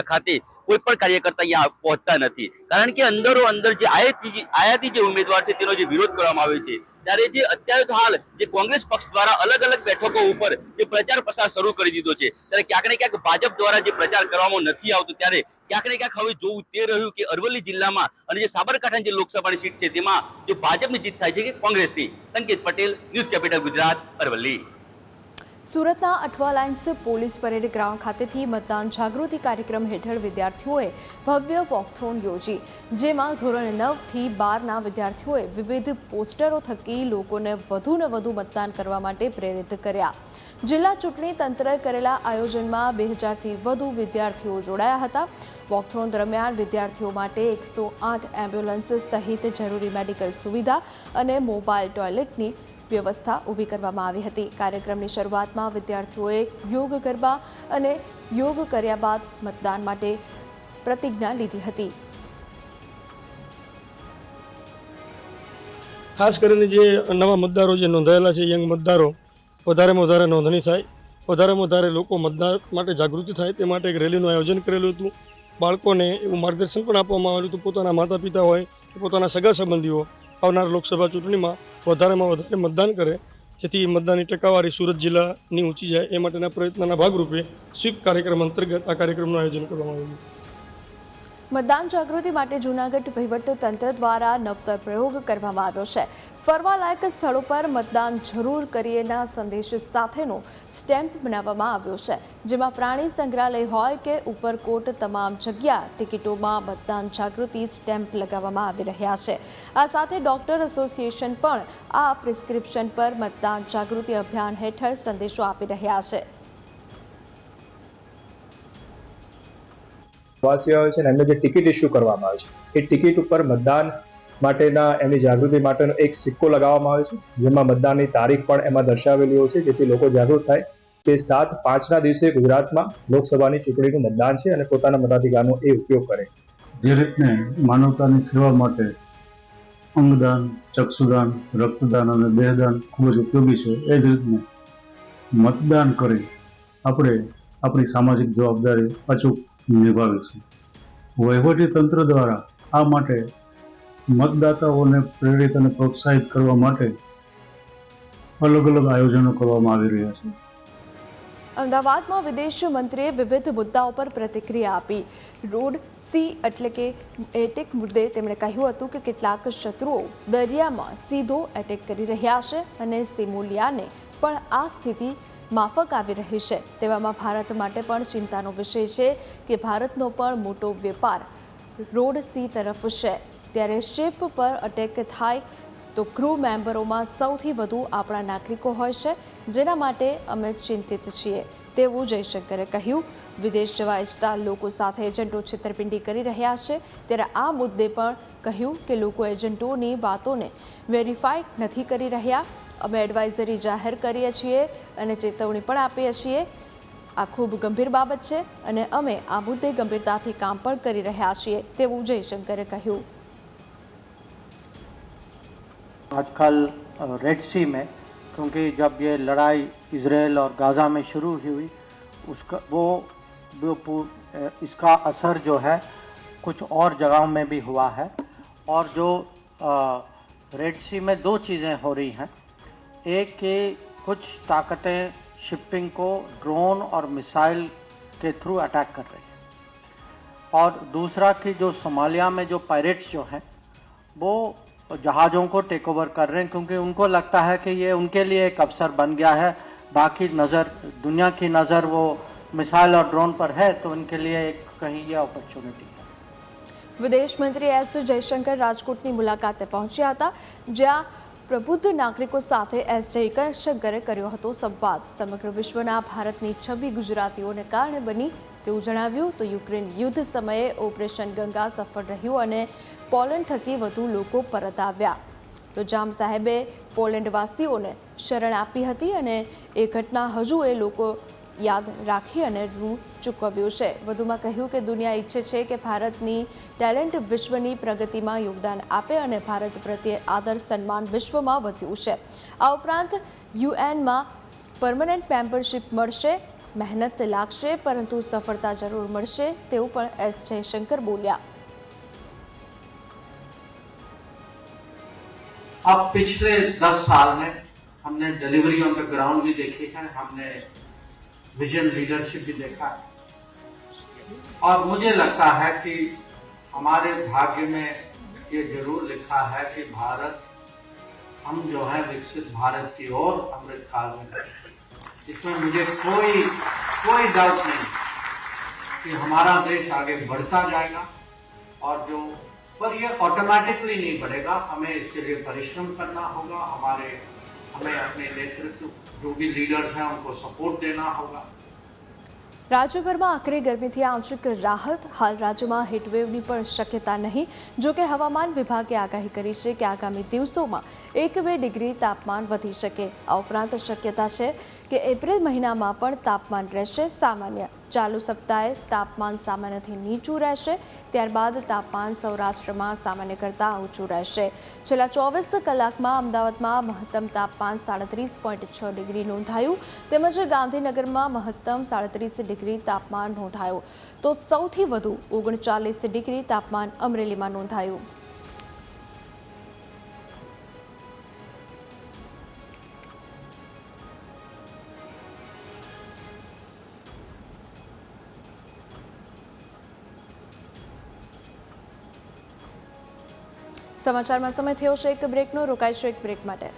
ખાતે કોઈ પણ કાર્યકર્તા અહીંયા પહોંચતા નથી. કારણ કે અંદરો અંદર જે આયાતી જે ઉમેદવાર છે તેનો જે વિરોધ કરવામાં આવ્યો છે ત્યારે જે અત્યારે તો હાલ જે કોંગ્રેસ પક્ષ દ્વારા અલગ અલગ બેઠકો ઉપર જે પ્રચાર પ્રસાર શરૂ કરી દીધો છે ત્યારે ક્યાંક ને ક્યાંક ભાજપ દ્વારા જે પ્રચાર કરવામાં નથી આવતો ત્યારે ક્યાંક ને ક્યાંક હવે જોવું તે રહ્યું કે અરવલ્લી જિલ્લામાં અને જે સાબરકાંઠાની જે લોકસભાની સીટ છે તેમાં જો ભાજપની જીત થાય છે કે કોંગ્રેસની. સંકેત પટેલ, ન્યૂઝ કેપિટલ ગુજરાત, અરવલ્લી. સુરતના Athwa lines police parade ground ખાતેથી મતદાન જાગૃતિ કાર્યક્રમ હેઠળ વિદ્યાર્થીઓએ ભવ્ય વોકથ્રોન યોજી જેમાં ધોરણ 9 થી 12ના વિદ્યાર્થીઓએ વિવિધ પોસ્ટરો થકી લોકોને વધુને વધુ મતદાન કરવા માટે પ્રેરિત કર્યા. જિલ્લા ચૂંટણી તંત્રએ કરેલા આયોજનમાં 2000થી વધુ વિદ્યાર્થીઓ જોડાયા હતા. વોકથ્રોન દરમિયાન વિદ્યાર્થીઓ માટે 108 એમ્બ્યુલન્સ સહિત જરૂરી મેડિકલ સુવિધા અને મોબાઈલ ટોયલેટની વ્યવસ્થા ઊભી કરવામાં આવી હતી. કાર્યક્રમની શરૂઆતમાં વિદ્યાર્થીઓએ યોગ ગરબા અને યોગ કર્યા બાદ મતદાન માટે પ્રતિજ્ઞા લીધી હતી. ખાસ કરીને જે નવા મતદારો જે નોંધાયેલા છે, યંગ મતદારો, વધારેમાં વધારે નોંધણી થાય, વધારેમાં વધારે લોકો મતદાર માટે જાગૃતિ થાય તે માટે એક રેલીનું આયોજન કરેલું હતું. બાળકોને એવું માર્ગદર્શન પણ આપવામાં આવેલું હતું પોતાના માતા પિતા હોય કે પોતાના સગા સંબંધીઓ આવનાર લોકસભા ચૂંટણીમાં વધારેમાં વધારે મતદાન કરે જેથી મતદાનની ટકાવારી સુરત જિલ્લાની ઊંચી જાય એ માટેના પ્રયત્નના ભાગરૂપે સ્વીપ કાર્યક્રમ અંતર્ગત આ કાર્યક્રમનું આયોજન કરવામાં આવ્યું. મતદાન જાગૃતિ માટે જૂનાગઢ વહીવટીતંત્ર દ્વારા નવતર પ્રયોગ કરવામાં આવ્યો છે. ફરવાલાયક સ્થળો પર મતદાન જરૂર કરીએના સંદેશ સાથેનો સ્ટેમ્પ બનાવવામાં આવ્યો છે જેમાં પ્રાણી સંગ્રહાલય હોય કે ઉપરકોટ તમામ જગ્યા ટિકિટોમાં મતદાન જાગૃતિ સ્ટેમ્પ લગાવવામાં આવી રહ્યા છે. આ સાથે ડોક્ટર એસોસિએશન પણ આ પ્રિસ્ક્રિપ્શન પર મતદાન જાગૃતિ અભિયાન હેઠળ સંદેશો આપી રહ્યા છે. વાસીઓ આવે છે ને એમને જે ટિકિટ ઇસ્યુ કરવામાં આવે છે એ ટિકિટ ઉપર મતદાન માટેના એમની જાગૃતિ માટેનો એક સિક્કો લગાવવામાં આવે છે જેમાં મતદાનની તારીખ પણ એમાં દર્શાવેલી હોય છે જેથી લોકો જાગૃત થાય કે 7/5ના દિવસે ગુજરાતમાં લોકસભાની ચૂંટણીનું મતદાન છે અને પોતાના મતાધિકારનો એ ઉપયોગ કરે. જે રીતને માનવતાની સેવા માટે અંગદાન, ચક્ષુદાન, રક્તદાન અને દેહદાન ખૂબ જ ઉપયોગી છે એ જ રીતને મતદાન કરી આપણે આપણી સામાજિક જવાબદારી અચૂક નિભાવી છે. વહીવટી તંત્ર દ્વારા આ માટે મતદાતાઓને પ્રેરિત અને પ્રોત્સાહિત કરવા માટે અલગ અલગ આયોજનો કરવામાં આવી રહ્યા છે. અમદાવાદમાં વિદેશ મંત્રીએ વિવિધ મુદ્દાઓ પર પ્રતિક્રિયા આપી. રોડ સી એટલે કે એટેક મુદ્દે તેમણે કહ્યું હતું કે કેટલાક શત્રુઓ દરિયામાં સીધો એટેક કરી રહ્યા છે અને સિમોલિયાને પણ આ સ્થિતિ માફક આવી રહી છે. તેવામાં ભારત માટે પણ ચિંતાનો વિષય છે કે ભારતનો પણ મોટો વેપાર રોડ સી તરફ છે. ત્યારે શિપ પર અટેક થાય તો ક્રૂ મેમ્બરોમાં સૌથી વધુ આપણા નાગરિકો હોય છે જેના માટે અમે ચિંતિત છીએ તેવું જયશંકરે કહ્યું. વિદેશ જવા ઇચ્છતા લોકો સાથે એજન્ટો છેતરપિંડી કરી રહ્યા છે ત્યારે આ મુદ્દે પણ કહ્યું કે લોકો એજન્ટોની વાતોને વેરીફાઈ નથી કરી રહ્યા. અમે એડવાઇઝરી જાહેર કરીએ છીએ અને ચેતવણી પણ આપીએ છીએ. આ ખૂબ ગંભીર બાબત છે અને અમે આ મુદ્દે ગંભીરતાથી કામ પણ કરી રહ્યા છીએ તેવું જયશંકરે કહ્યું. आजकल रेड सी में क्योंकि जब ये लड़ाई इजराइल और गाज़ा में शुरू हुई उसका इसका असर जो है कुछ और जगहों में भी हुआ है और जो रेड सी में दो चीज़ें हो रही हैं. एक कि कुछ ताकतें शिपिंग को ड्रोन और मिसाइल के थ्रू अटैक कर रही है। और दूसरा कि जो सोमालिया में जो पायरेट्स जो हैं वो जहाज़ों को टेक ओवर कर रहे हैं, क्योंकि उनको लगता है कि ये उनके लिए एक अवसर बन गया है। बाकी नज़र, दुनिया की नज़र वो मिसाइल और ड्रोन पर है, तो उनके लिए एक कहीं ये अपॉर्चुनिटी है। વિદેશ મંત્રી એસ જયશંકર રાજકોટની મુલાકાતે પહોંચ્યા હતા, જ્યાં પ્રબુદ્ધ નાગરિકો સાથે એસ જયશંકરે કર્યો હતો સંવાદ। સમગ્ર વિશ્વના ભારતની છબી ગુજરાતીઓને કારણે બની તેવું જણાવ્યું। તો યુક્રેન યુદ્ધ સમયે ઓપરેશન ગંગા સફળ રહ્યું અને પોલેન્ડ થકી વધુ લોકો પરત આવ્યા। તો જામ સાહેબે પોલેન્ડવાસીઓને શરણ આપી હતી અને એ ઘટના હજુ એ લોકો યાદ રાખી અને ઋણ ચૂકવ્યું છે। વધુમાં કહ્યું કે દુનિયા ઈચ્છે છે કે ભારતની ટેલેન્ટ વિશ્વની પ્રગતિમાં યોગદાન આપે અને ભારત પ્રત્યે આદર સન્માન વિશ્વમાં વધ્યું છે। આ ઉપરાંત યુએનમાં પરમનન્ટ મેમ્બરશિપ મળશે, મહેનત લાગશે, પરંતુ સફળતા જરૂર મળશે તેવું પણ એસ જયશંકર બોલ્યા। अब पिछले 10 साल में हमने डिलीवरी ऑन द ग्राउंड भी देखी है, हमने विजन लीडरशिप भी देखा है, और मुझे लगता है कि हमारे भाग्य में ये जरूर लिखा है कि भारत, हम जो है विकसित भारत की ओर अमृत काल में बढ़ेंगे। इसमें मुझे कोई डाउट नहीं कि हमारा देश आगे बढ़ता जाएगा, और जो पर ये ऑटोमेटिकली नहीं बढ़ेगा, हमें इसके लिए परिश्रम करना होगा। हमें अपने नेतृत्व जो भी लीडर्स हैं उनको सपोर्ट देना होगा। રાજ્યભરમાં આકરી ગરમીથી આંશિક રાહત। હાલ રાજ્યમાં હીટવેવની પણ શક્યતા નહીં। જોકે હવામાન વિભાગે આગાહી કરી છે કે આગામી દિવસોમાં 1-2 ડિગ્રી તાપમાન વધી શકે। આ ઉપરાંત શક્યતા છે કે એપ્રિલ મહિનામાં પણ તાપમાન રહેશે સામાન્ય। ચાલુ સપ્તાહે તાપમાન સામાન્યથી નીચું રહેશે, ત્યારબાદ તાપમાન સૌરાષ્ટ્રમાં સામાન્ય કરતાં ઊંચું રહેશે। છેલ્લા 24 કલાકમાં અમદાવાદમાં મહત્તમ તાપમાન 37.6 ડિગ્રી નોંધાયું, તેમજ ગાંધીનગરમાં મહત્તમ 37 ડિગ્રી તાપમાન નોંધાયું। તો સૌથી વધુ 39 ડિગ્રી તાપમાન અમરેલીમાં નોંધાયું। સમાચારમાં સમય થયો છે એક બ્રેકનો। રોકાઈશું એક બ્રેક માટે।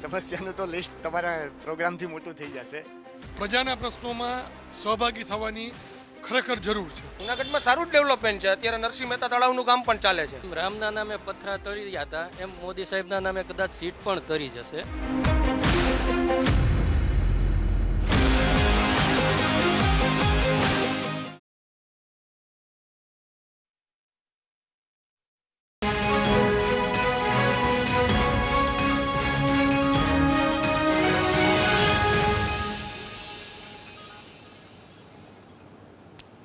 સમસ્યાનું તો લિસ્ટ તમારા પ્રોગ્રામથી મોટું થઈ જશે। પ્રજાના પ્રશ્નોમાં સહભાગી થવાની ખરેખર જરૂર છે। જૂનાગઢમાં સારું જ ડેવલપમેન્ટ છે। અત્યારે નરસિંહ મહેતા તળાવનું કામ પણ ચાલે છે। રામના નામે પથરા તળ્યા હતા, એમ મોદી સાહેબના નામે કદાચ સીટ પણ તરી જશે।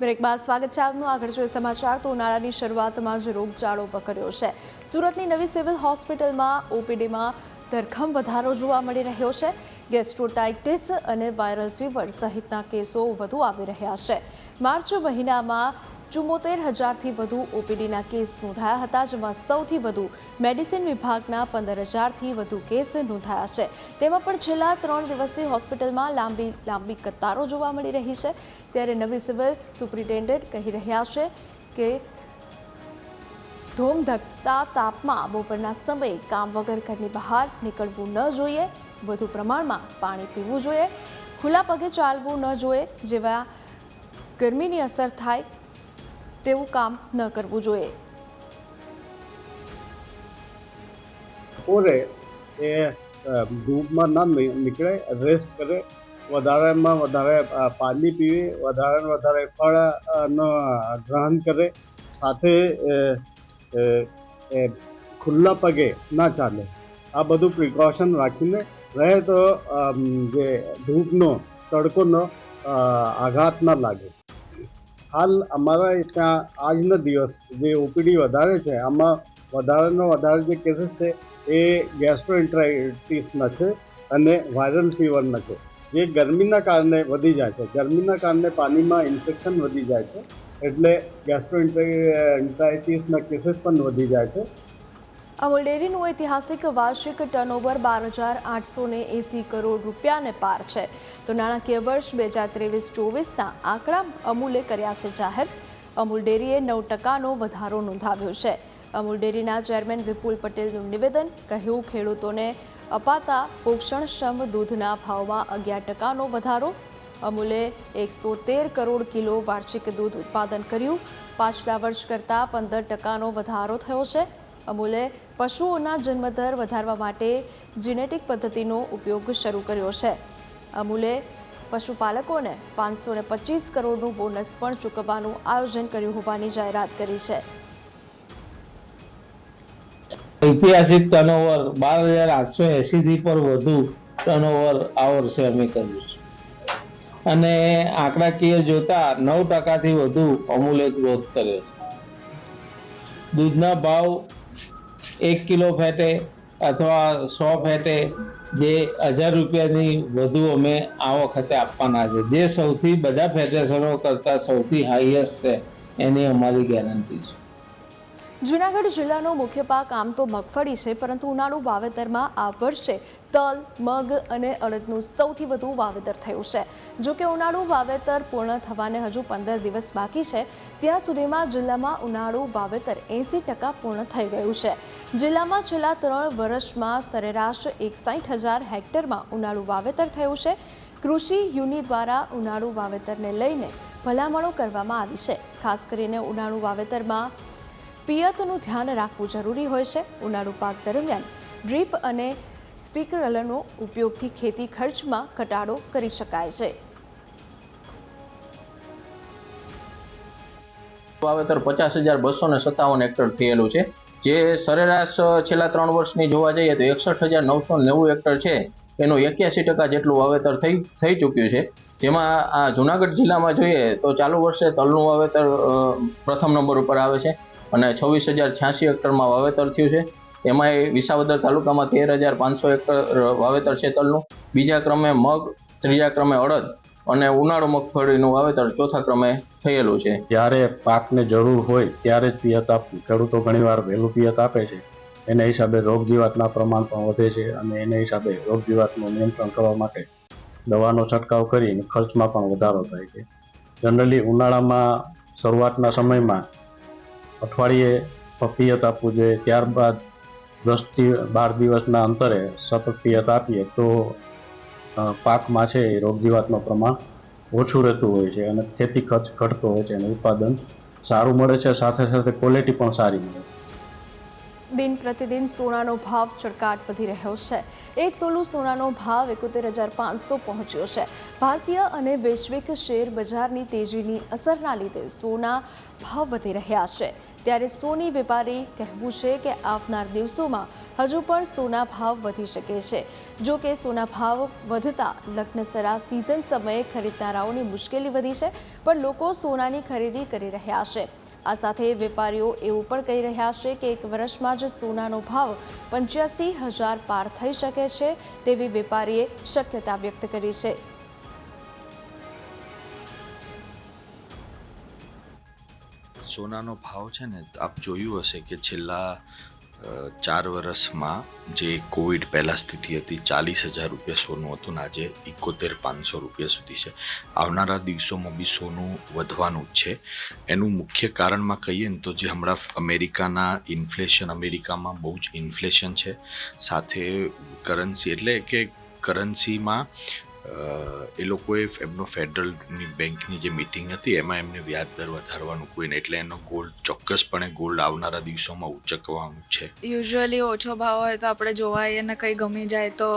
બ્રેક બાદ સ્વાગત છે આપનું। આગળ જોઈએ સમાચાર। તો ઉનાળાની શરૂઆતમાં જ રોગચાળો પકડ્યો છે। સુરતની નવી સિવિલ હોસ્પિટલમાં ઓપીડીમાં ધરખમ વધારો જોવા મળી રહ્યો છે। ગેસ્ટ્રોટાઇટિસ અને વાયરલ ફીવર સહિતના કેસો વધુ આવી રહ્યા છે। માર્ચ મહિનામાં 74,000થી વધુ ઓપીડીના કેસ નોંધાયા હતા, જેમાં સૌથી વધુ મેડિસિન વિભાગના 15,000થી વધુ કેસ નોંધાયા છે। તેમાં પણ છેલ્લા 3 દિવસથી હોસ્પિટલમાં લાંબી કતારો જોવા મળી રહી છે। ત્યારે નવી સિવિલ સુપ્રિન્ટેન્ડન્ટ કહી રહ્યા છે કે ધોમધકતા તાપમાં બપોરના સમયે કામ વગર ઘરની બહાર નીકળવું ન જોઈએ, વધુ પ્રમાણમાં પાણી પીવું જોઈએ, ખુલ્લા પગે ચાલવું ન જોઈએ, જેવા ગરમીની અસર થાય તેવું કામ ન કરવું જોઈએ। બપોરે એ ધૂપમાં ના નીકળે, રેસ્ટ કરે, વધારેમાં વધારે પાણી પીવે, વધારે વધારે ફળનો ગ્રહણ કરે, સાથે ખુલ્લા પગે ના ચાલે। આ બધું પ્રિકોશન રાખીને રહે તો જે ધૂપનો તડકોનો આઘાત ના લાગે। હાલ અમારા ત્યાં આજનો દિવસ જે ઓપીડી વધારે છે આમાં વધારે જે કેસીસ છે એ ગેસ્ટ્રોએન્ટરાઇટિસના છે અને વાયરલ ફીવરના છે, જે ગરમીના કારણે વધી જાય છે. ગરમીના કારણે પાણીમાં ઇન્ફેક્શન વધી જાય છે, એટલે ગેસ્ટ્રોએન્ટરાઇટિસના કેસીસ પણ વધી જાય છે. અમૂલ ડેરીનું ઐતિહાસિક વાર્ષિક ટર્નઓવર 12,880 કરોડ રૂપિયાને પાર છે. તો નાણાકીય વર્ષ 2023-24ના આંકડા અમૂલે કર્યા છે જાહેર. અમૂલ ડેરીએ 9% વધારો નોંધાવ્યો છે. અમૂલ ડેરીના ચેરમેન વિપુલ પટેલનું નિવેદન, કહ્યું ખેડૂતોને અપાતા પોષણક્ષમ દૂધના ભાવમાં 11% વધારો. અમૂલે 113 કરોડ કિલો વાર્ષિક દૂધ ઉત્પાદન કર્યું. પાછલા વર્ષ કરતાં 15% વધારો થયો છે. અમૂલે પશુઓના જન્મદર વધારવા માટે જીનેટિક પદ્ધતિનો ઉપયોગ શરૂ કર્યો છે. અમૂલે પશુપાલકોને 525 કરોડનું બોનસ પણ ચૂકવવાનું આયોજન કર્યું હોવાની જાહેરાત કરી છે. ઐતિહાસિક ટર્નઓવર 12,880 થી પર વધુ ટર્નઓવર આ વર્ષે અમે કર્યું છે અને આંકડાકીય જોતા 9% થી વધુ અમૂલે ગ્રોથ કર્યો છે. દૂધના ભાવ 1 કિલો ફેટે અથવા 100 ફેટે જે 1,000 રૂપિયાની વધુ અમે આ વખતે આપવાના છે, જે સૌથી બધા ફેડરેશનો કરતાં સૌથી હાઈએસ્ટ છે, એની અમારી ગેરંટી છે. જૂનાગઢ જિલ્લાનો મુખ્ય પાક આમ તો મગફળી છે, પરંતુ ઉનાળુ વાવેતરમાં આ વર્ષે તલ, મગ અને અડદનું સૌથી વધુ વાવેતર થયું છે. જો કે ઉનાળુ વાવેતર પૂર્ણ થવાને હજુ 15 દિવસ બાકી છે. ત્યાં સુધીમાં જિલ્લામાં ઉનાળુ વાવેતર 80% પૂર્ણ થઈ ગયું છે. જિલ્લામાં છેલ્લા 3 વર્ષમાં સરેરાશ 61,000 હેક્ટરમાં ઉનાળુ વાવેતર થયું છે. કૃષિ યુનિ દ્વારા ઉનાળુ વાવેતરને લઈને ભલામણો કરવામાં આવી છે. ખાસ કરીને ઉનાળુ વાવેતરમાં પિયતનું ધ્યાન રાખવું જરૂરી હોય છે. ઉનાળુ પાક દરમિયાન ડ્રીપ અને સ્પ્રિંકલરનો ઉપયોગથી ખેતી ખર્ચમાં ઘટાડો કરી શકાય છે. વાવેતર 50,257 હેક્ટર થયેલું છે, જે સરેરાશ છેલ્લા 3 વર્ષની જોવા જઈએ તો 61,990 હેક્ટર છે, એનું 81% જેટલું વાવેતર થઈ ચૂક્યું છે. જેમાં આ જૂનાગઢ જિલ્લામાં જોઈએ તો ચાલુ વર્ષે તલનું વાવેતર પ્રથમ નંબર ઉપર આવે છે અને 26,086 હેક્ટરમાં વાવેતર થયું છે. એમાંય વિસાવદર તાલુકામાં 13,500 હેક્ટર વાવેતર છે તલનું. બીજા ક્રમે મગ, ત્રીજા ક્રમે અડદ અને ઉનાળુ મગફળીનું વાવેતર ચોથા ક્રમે થયેલું છે. જ્યારે પાકને જરૂર હોય ત્યારે જ પિયત આપવું. ખેડૂતો ઘણીવાર વહેલું પિયત આપે છે, એના હિસાબે રોગ જીવાતના પ્રમાણ પણ વધે છે અને એના હિસાબે રોગ જીવાતનું નિયંત્રણ કરવા માટે દવાનો છંટકાવ કરીને ખર્ચમાં પણ વધારો થાય છે. જનરલી ઉનાળામાં શરૂઆતના સમયમાં અઠવાડિયે પિયત આપવું જોઈએ, ત્યારબાદ 10 થી 12 દિવસના અંતરે સતત પિયત આપીએ તો પાકમાં છે એ રોગ જીવાતનું પ્રમાણ ઓછું રહેતું હોય છે અને ખેતી ખર્ચ ઘટતો હોય છે અને ઉત્પાદન સારું મળે છે, સાથે સાથે ક્વોલિટી પણ સારી મળે છે. દિન પ્રતિદિન સોનાનો ભાવ ચળકાટ વધી રહ્યો છે. 1 તોલું સોનાનો ભાવ 71,500 પહોંચ્યો છે. ભારતીય અને વૈશ્વિક શેર બજારની તેજીની અસરના લીધે સોના ભાવ વધી રહ્યા છે. ત્યારે સોની વેપારી કહેવું છે કે આવનાર દિવસોમાં હજુ પણ સોના ભાવ વધી શકે છે. જો કે સોના ભાવ વધતા લગ્નસરા સિઝન સમયે ખરીદનારાઓની મુશ્કેલી વધી છે, પણ લોકો સોનાની ખરીદી કરી રહ્યા છે. આ સાથે વેપારીઓ એવું પણ કહી રહ્યા છે કે 1 વર્ષમાં જ સોનાનો ભાવ 85,000 પાર થઈ શકે છે, તેવી વેપારીએ શક્યતા વ્યક્ત કરી છે. સોનાનો ભાવ છે ને, આપ જોયું હશે કે છેલ્લા 4 વર્ષમાં જે કોવિડ પહેલાં સ્થિતિ હતી 40,000 રૂપિયા સોનું હતું ને આજે 71,500 રૂપિયા સુધી છે. આવનારા દિવસોમાં બી સોનું વધવાનું જ છે. એનું મુખ્ય કારણમાં કહીએ ને તો જે હમણાં અમેરિકાના ઇન્ફ્લેશન, અમેરિકામાં બહુ જ ઇન્ફ્લેશન છે, સાથે કરન્સી એટલે કે કરન્સીમાં એ લોકોએ એમનો ફેડરલની બેંકની જે મિટિંગ હતી એમાં એમને વ્યાજ દર વધારવાનું કોઈ નહીં, એટલે એનો ગોલ્ડ ચોક્કસપણે ગોલ્ડ આવનારા દિવસોમાં ઉચકવાનું છે. યુઝ્યુઅલી ઓછો ભાવ હોય તો આપણે જોવાઈએ ને કંઈ ગમી જાય તો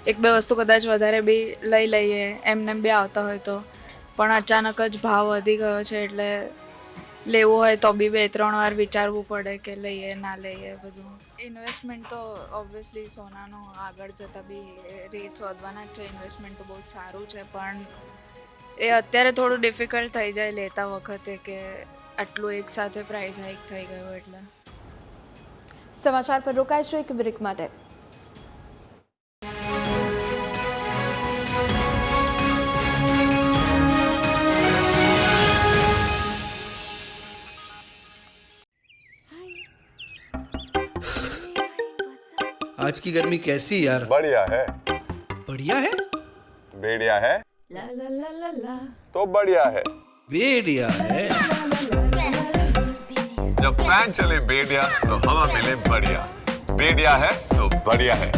1-2 વસ્તુ કદાચ વધારે બી લઈ લઈએ, એમને બી આવતા હોય તો. પણ અચાનક જ ભાવ વધી ગયો છે એટલે લેવું હોય તો બી 2-3 વાર વિચારવું પડે કે લઈએ ના લઈએ બધું. ઇન્વેસ્ટમેન્ટ તો ઓબ્વિયસલી સોનાનો આગળ જતાં બી રેટ્સ વધવાના જ છે. ઇન્વેસ્ટમેન્ટ તો બહુ જ સારું છે, પણ એ અત્યારે થોડું ડિફિકલ્ટ થઈ જાય લેતા વખતે કે આટલું એક સાથે પ્રાઇસ હાઇક થઈ ગયું એટલે. સમાચાર પર રોકાઈશું એક બ્રેક માટે. आज की गर्मी कैसी यार? बढ़िया है. बढ़िया है? बेड़िया है. ला ला ला ला ला. तो बढ़िया है. बेड़िया है. जब फैन चले बेड़िया तो हवा मिले बढ़िया. बेड़िया है तो बढ़िया है.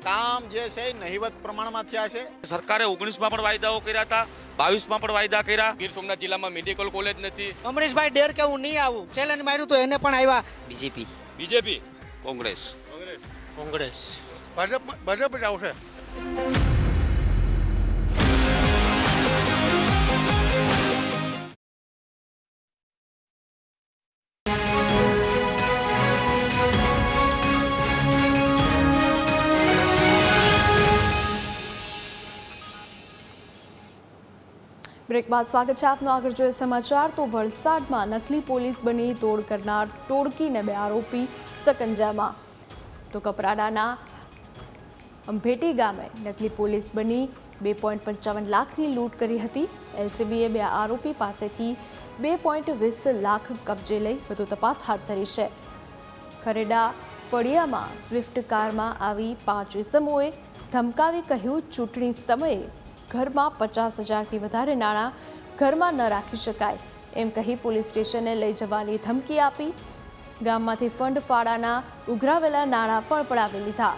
કામ જે છે નહિવત પ્રમાણમાં થયા છે. સરકારે 19માં પણ વાયદાઓ કર્યા હતા, 22માં પણ વાયદા કર્યા. ગીર સોમનાથ જિલ્લામાં મેડિકલ કોલેજ નથી. અમરીશભાઈ ડેર કે હું નહીં આવું ચેલેન્જ માર્યું તો એને પણ આવ્યા. બીજેપી, કોંગ્રેસ. ભાજપ જ આવશે. બ્રેક બાદ સ્વાગત છે આપનું. આગળ જોઈએ સમાચાર. તો વલસાડમાં નકલી પોલીસ બની તોડ કરનાર ટોળકીને 2 આરોપી સકંજામાં. તો કપરાડાના અંભેટી ગામે નકલી પોલીસ બની 2.55 લાખની લૂંટ કરી હતી. એલસીબીએ 2 આરોપી પાસેથી 2.20 લાખ કબજે લઈ વધુ તપાસ હાથ ધરી છે. ખરેડા ફળિયામાં સ્વિફ્ટ કારમાં આવી 5 ઇસમોએ ધમકાવી કહ્યું, ચૂંટણી સમયે ઘરમાં 50,000થી વધારે નાણાં ઘરમાં ન રાખી શકાય એમ કહી પોલીસ સ્ટેશને લઈ જવાની ધમકી આપી. ગામમાંથી ફંડ ફાળાના ઉઘરાવેલા નાણાં પણ પડાવી લીધા.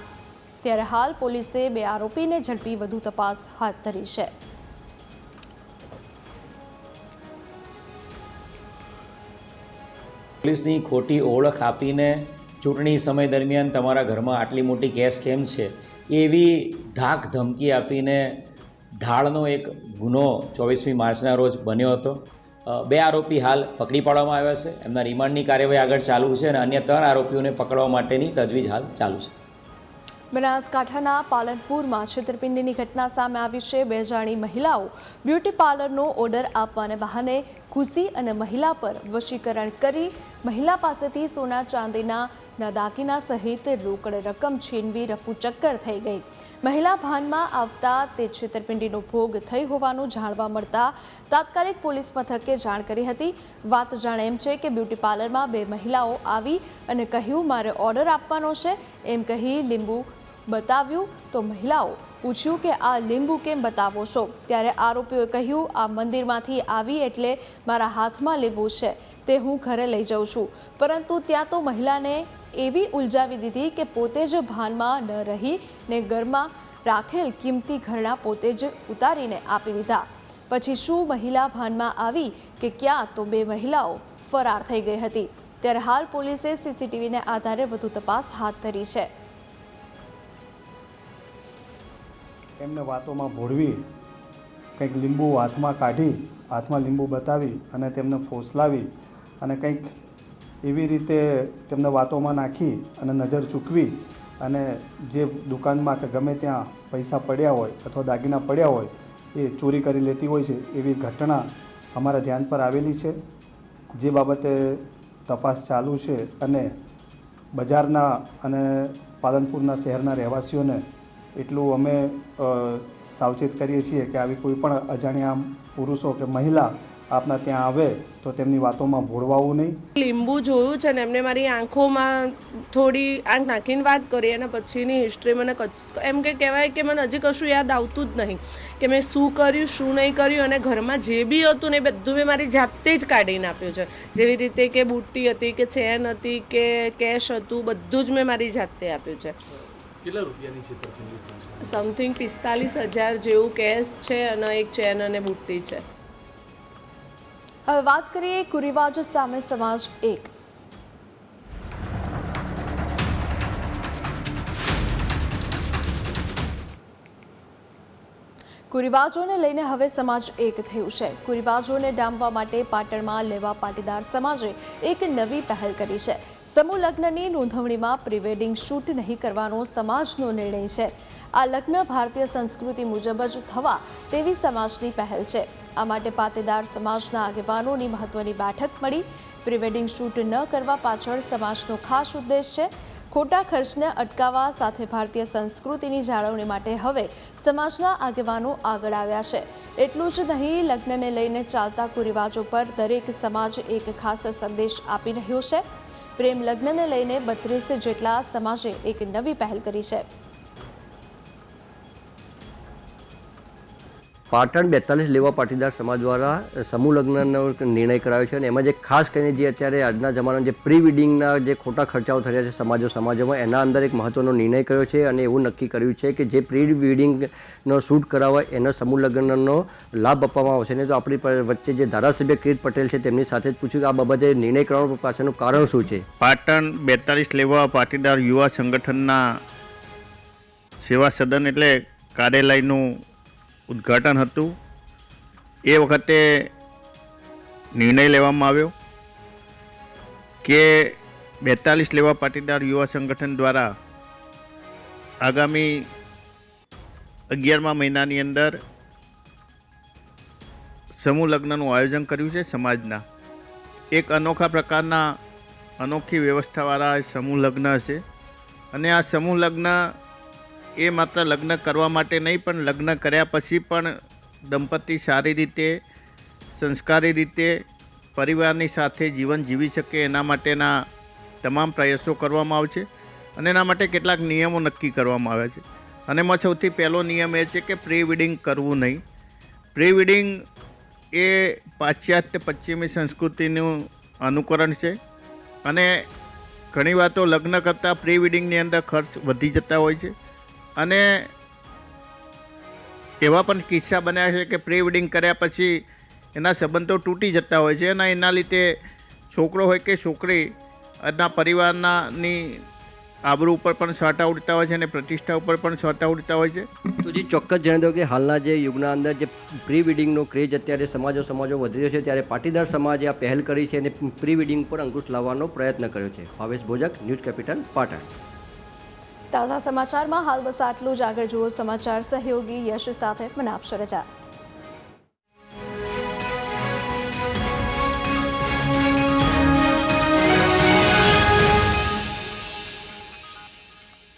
ત્યારે હાલ પોલીસે 2 આરોપીને ઝડપી વધુ તપાસ હાથ ધરી છે. પોલીસની ખોટી ઓળખ આપીને ચૂંટણી સમય દરમિયાન તમારા ઘરમાં આટલી મોટી કેસ કેમ છે એવી ધાક ધમકી આપીને ધાડનો એક ગુનો 24મી માર્ચના રોજ બન્યો હતો. 2 આરોપી હાલ પકડી પાડવામાં આવ્યા છે. એમના રિમાન્ડની કાર્યવાહી આગળ ચાલુ છે અને અન્ય 3 આરોપીઓને પકડવા માટેની તજવીજ હાલ ચાલુ છે. બનાસકાંઠાના પાલનપુરમાં છેતરપિંડીની ઘટના સામે આવી છે. 2 જાણી મહિલાઓ બ્યુટી પાર્લરનો ઓર્ડર આપવાને બહાને ઘૂસી અને મહિલા પર વશીકરણ કરી મહિલા પાસેથી સોના ચાંદીના દાગીના સહિત રોકડ રકમ છીનવી રફુચક્કર થઈ ગઈ. મહિલા ભાનમાં આવતા તે છેતરપિંડીનો ભોગ થઈ હોવાનું જાણવા મળતા તાત્કાલિક પોલીસ મથકે જાણ કરી હતી. વાત જાણે એમ છે કે બ્યુટી પાર્લરમાં 2 મહિલાઓ આવી અને કહ્યું, મારે ઓર્ડર આપવાનો છે એમ કહી લીંબુ બતાવ્યું. તો મહિલાઓ પૂછ્યું કે આ લીંબુ કેમ બતાવો છો? ત્યારે આરોપીઓએ કહ્યું, આ મંદિરમાંથી આવી એટલે મારા હાથમાં લીંબુ છે તે હું ઘરે લઈ જાઉં છું. પરંતુ ત્યાં તો મહિલાને એવી ઉલઝાવી દીધી કે પોતે જ ભાનમાં ન રહી ને ઘરમાં રાખેલ કિંમતી ઘરેણાં પોતે જ ઉતારીને આપી દીધા. પછી શું મહિલા ભાનમાં આવી કે ક્યાં તો 2 મહિલાઓ ફરાર થઈ ગઈ હતી. ત્યારે હાલ પોલીસે સીસીટીવીને આધારે વધુ તપાસ હાથ ધરી છે. એમને વાતોમાં ભોળવી કંઈક લીંબુ હાથમાં કાઢી હાથમાં લીંબુ બતાવી અને તેમને ફોસલાવી અને કંઈક એવી રીતે તેમને વાતોમાં નાખી અને નજર ચૂકવી અને જે દુકાનમાં કે ગમે ત્યાં પૈસા પડ્યા હોય અથવા દાગીના પડ્યા હોય એ ચોરી કરી લેતી હોય છે. એવી ઘટના અમારા ધ્યાન પર આવેલી છે, જે બાબતે તપાસ ચાલુ છે અને બજારના અને પાલનપુરના શહેરના રહેવાસીઓને એટલું અમે સાવચેત કરીએ છીએ કે આવી કોઈ પણ અજાણ્યા પુરુષો કે મહિલા આપના ત્યાં આવે તો તેમની વાતોમાં ભોળવાવું નહીં. લીંબુ જોયું છે ને એમને મારી આંખોમાં થોડી આંખ નાખીને વાત કરી અને પછીની હિસ્ટ્રી મને એમ કે કહેવાય કે મને હજી કશું યાદ આવતું જ નહીં કે મેં શું કર્યું શું નહીં કર્યું. અને ઘરમાં જે બી હતું ને એ બધું મેં મારી જાતે જ કાઢીને આપ્યું છે. જેવી રીતે કે બુટ્ટી હતી કે ચેન હતી કે કેશ હતું બધું જ મેં મારી જાતે આપ્યું છે. કેટલા રૂપિયાની છેતરપિંડી? સમથિંગ 45,000 જેવું કેશ છે અને એક ચેન અને બુટ્ટી છે. હવે વાત કરીએ કુરિવાજો સામે સમાજ 1. કુરિવાજોને લઈને હવે સમાજ એક થયું છે. કુરિવાજોને ડામવા માટે પાટણમાં લેવા પાટીદાર સમાજે એક નવી પહેલ કરી છે. સમૂહ લગ્નની નોંધવણીમાં પ્રી-વેડિંગ શૂટ નહીં કરવાનો સમાજનો નિર્ણય છે. આ લગ્ન ભારતીય સંસ્કૃતિ મુજબ જ થવા તેવી સમાજની પહેલ છે. આ માટે પાટીદાર સમાજના આગેવાનોની મહત્વની બેઠક મળી. પ્રી-વેડિંગ શૂટ ન કરવા પાછળ સમાજનો ખાસ ઉદ્દેશ છે. ખોટા ખર્ચને અટકાવવા સાથે ભારતીય સંસ્કૃતિની જાળવણી માટે હવે સમાજના આગેવાનો આગળ આવ્યા છે. એટલું જ નહીં, લગ્નને લઈને ચાલતા કુરિવાજો પર દરેક સમાજ એક ખાસ સંદેશ આપી રહ્યો છે. પ્રેમ લગ્નને લઈને 32 જેટલા સમાજે એક નવી પહેલ કરી છે. પાટણ 42 લેવા પાટીદાર સમાજ દ્વારા સમૂહ લગ્નનો નિર્ણય કરાયો છે અને એમાં જે ખાસ કરીને જે અત્યારે આજના જમાનામાં જે પ્રી વેડિંગના જે ખોટા ખર્ચાઓ થઈ રહ્યા છે સમાજોમાં એના અંદર એક મહત્વનો નિર્ણય કર્યો છે અને એવું નક્કી કર્યું છે કે જે પ્રી વેડિંગનો શૂટ કરાવવા એનો સમૂહ લગ્નનો લાભ આપવામાં આવશે. ને તો આપણી વચ્ચે જે ધારાસભ્ય કિરીટ પટેલ છે તેમની સાથે જ પૂછ્યું કે આ બાબતે નિર્ણય કરવા પાછળનું કારણ શું છે. પાટણ 42 લેવા પાટીદાર યુવા સંગઠનના સેવા સદન એટલે કાર્યાલયનું ઉદ્ઘાટન હતું. એ વખતે નિર્ણય લેવામાં આવ્યો કે 42 લેવા પાટીદાર યુવા સંગઠન દ્વારા આગામી 11મા મહિનાની અંદર સમૂહ લગ્નનું આયોજન કર્યું છે. સમાજના એક અનોખા પ્રકારના અનોખી વ્યવસ્થાવાળા સમૂહ લગ્ન હશે અને આ સમૂહ લગ્ન એ માત્ર લગ્ન કરવા માટે નહીં પણ લગ્ન કર્યા પછી પણ દંપતી સારી રીતે સંસ્કારી રીતે પરિવારની સાથે જીવન જીવી શકે એના માટેના તમામ પ્રયાસો કરવામાં આવશે અને એના માટે કેટલાક નિયમો નક્કી કરવામાં આવ્યા છે. અને એમાં સૌથી પહેલો નિયમ એ છે કે પ્રી વેડિંગ કરવું નહીં. પ્રી વેડિંગ એ પાશ્ચાત્ય પશ્ચિમી સંસ્કૃતિનું અનુકરણ છે અને ઘણીવાર તો લગ્ન કરતાં પ્રી વેડિંગની અંદર ખર્ચ વધી જતા હોય છે અને એવા પણ કિસ્સા બન્યા છે કે પ્રી વેડિંગ કર્યા પછી એના સંબંધો તૂટી જતા હોય છે અને એના લીધે છોકરો હોય કે છોકરી એના પરિવારની આબરૂ ઉપર પણ છાંટા ઉડતા હોય છે અને પ્રતિષ્ઠા ઉપર પણ છાંટા ઉડતા હોય છે. તો જે ચોક્કસ જણાવી દો કે હાલના જે યુગના અંદર જે પ્રી વેડિંગનો ક્રેઝ અત્યારે સમાજો વધી રહ્યો છે ત્યારે પાટીદાર સમાજે આ પહેલ કરી છે અને પ્રી વેડિંગ પર અંકુશ લાવવાનો પ્રયત્ન કર્યો છે. Bhavesh Bhojak, news capital, Patan. તાજા સમાચારમાં હાલ બસ આટલું જ. આગળ જુઓ સમાચાર સહયોગી યશ સાથે મને આપશો રજા.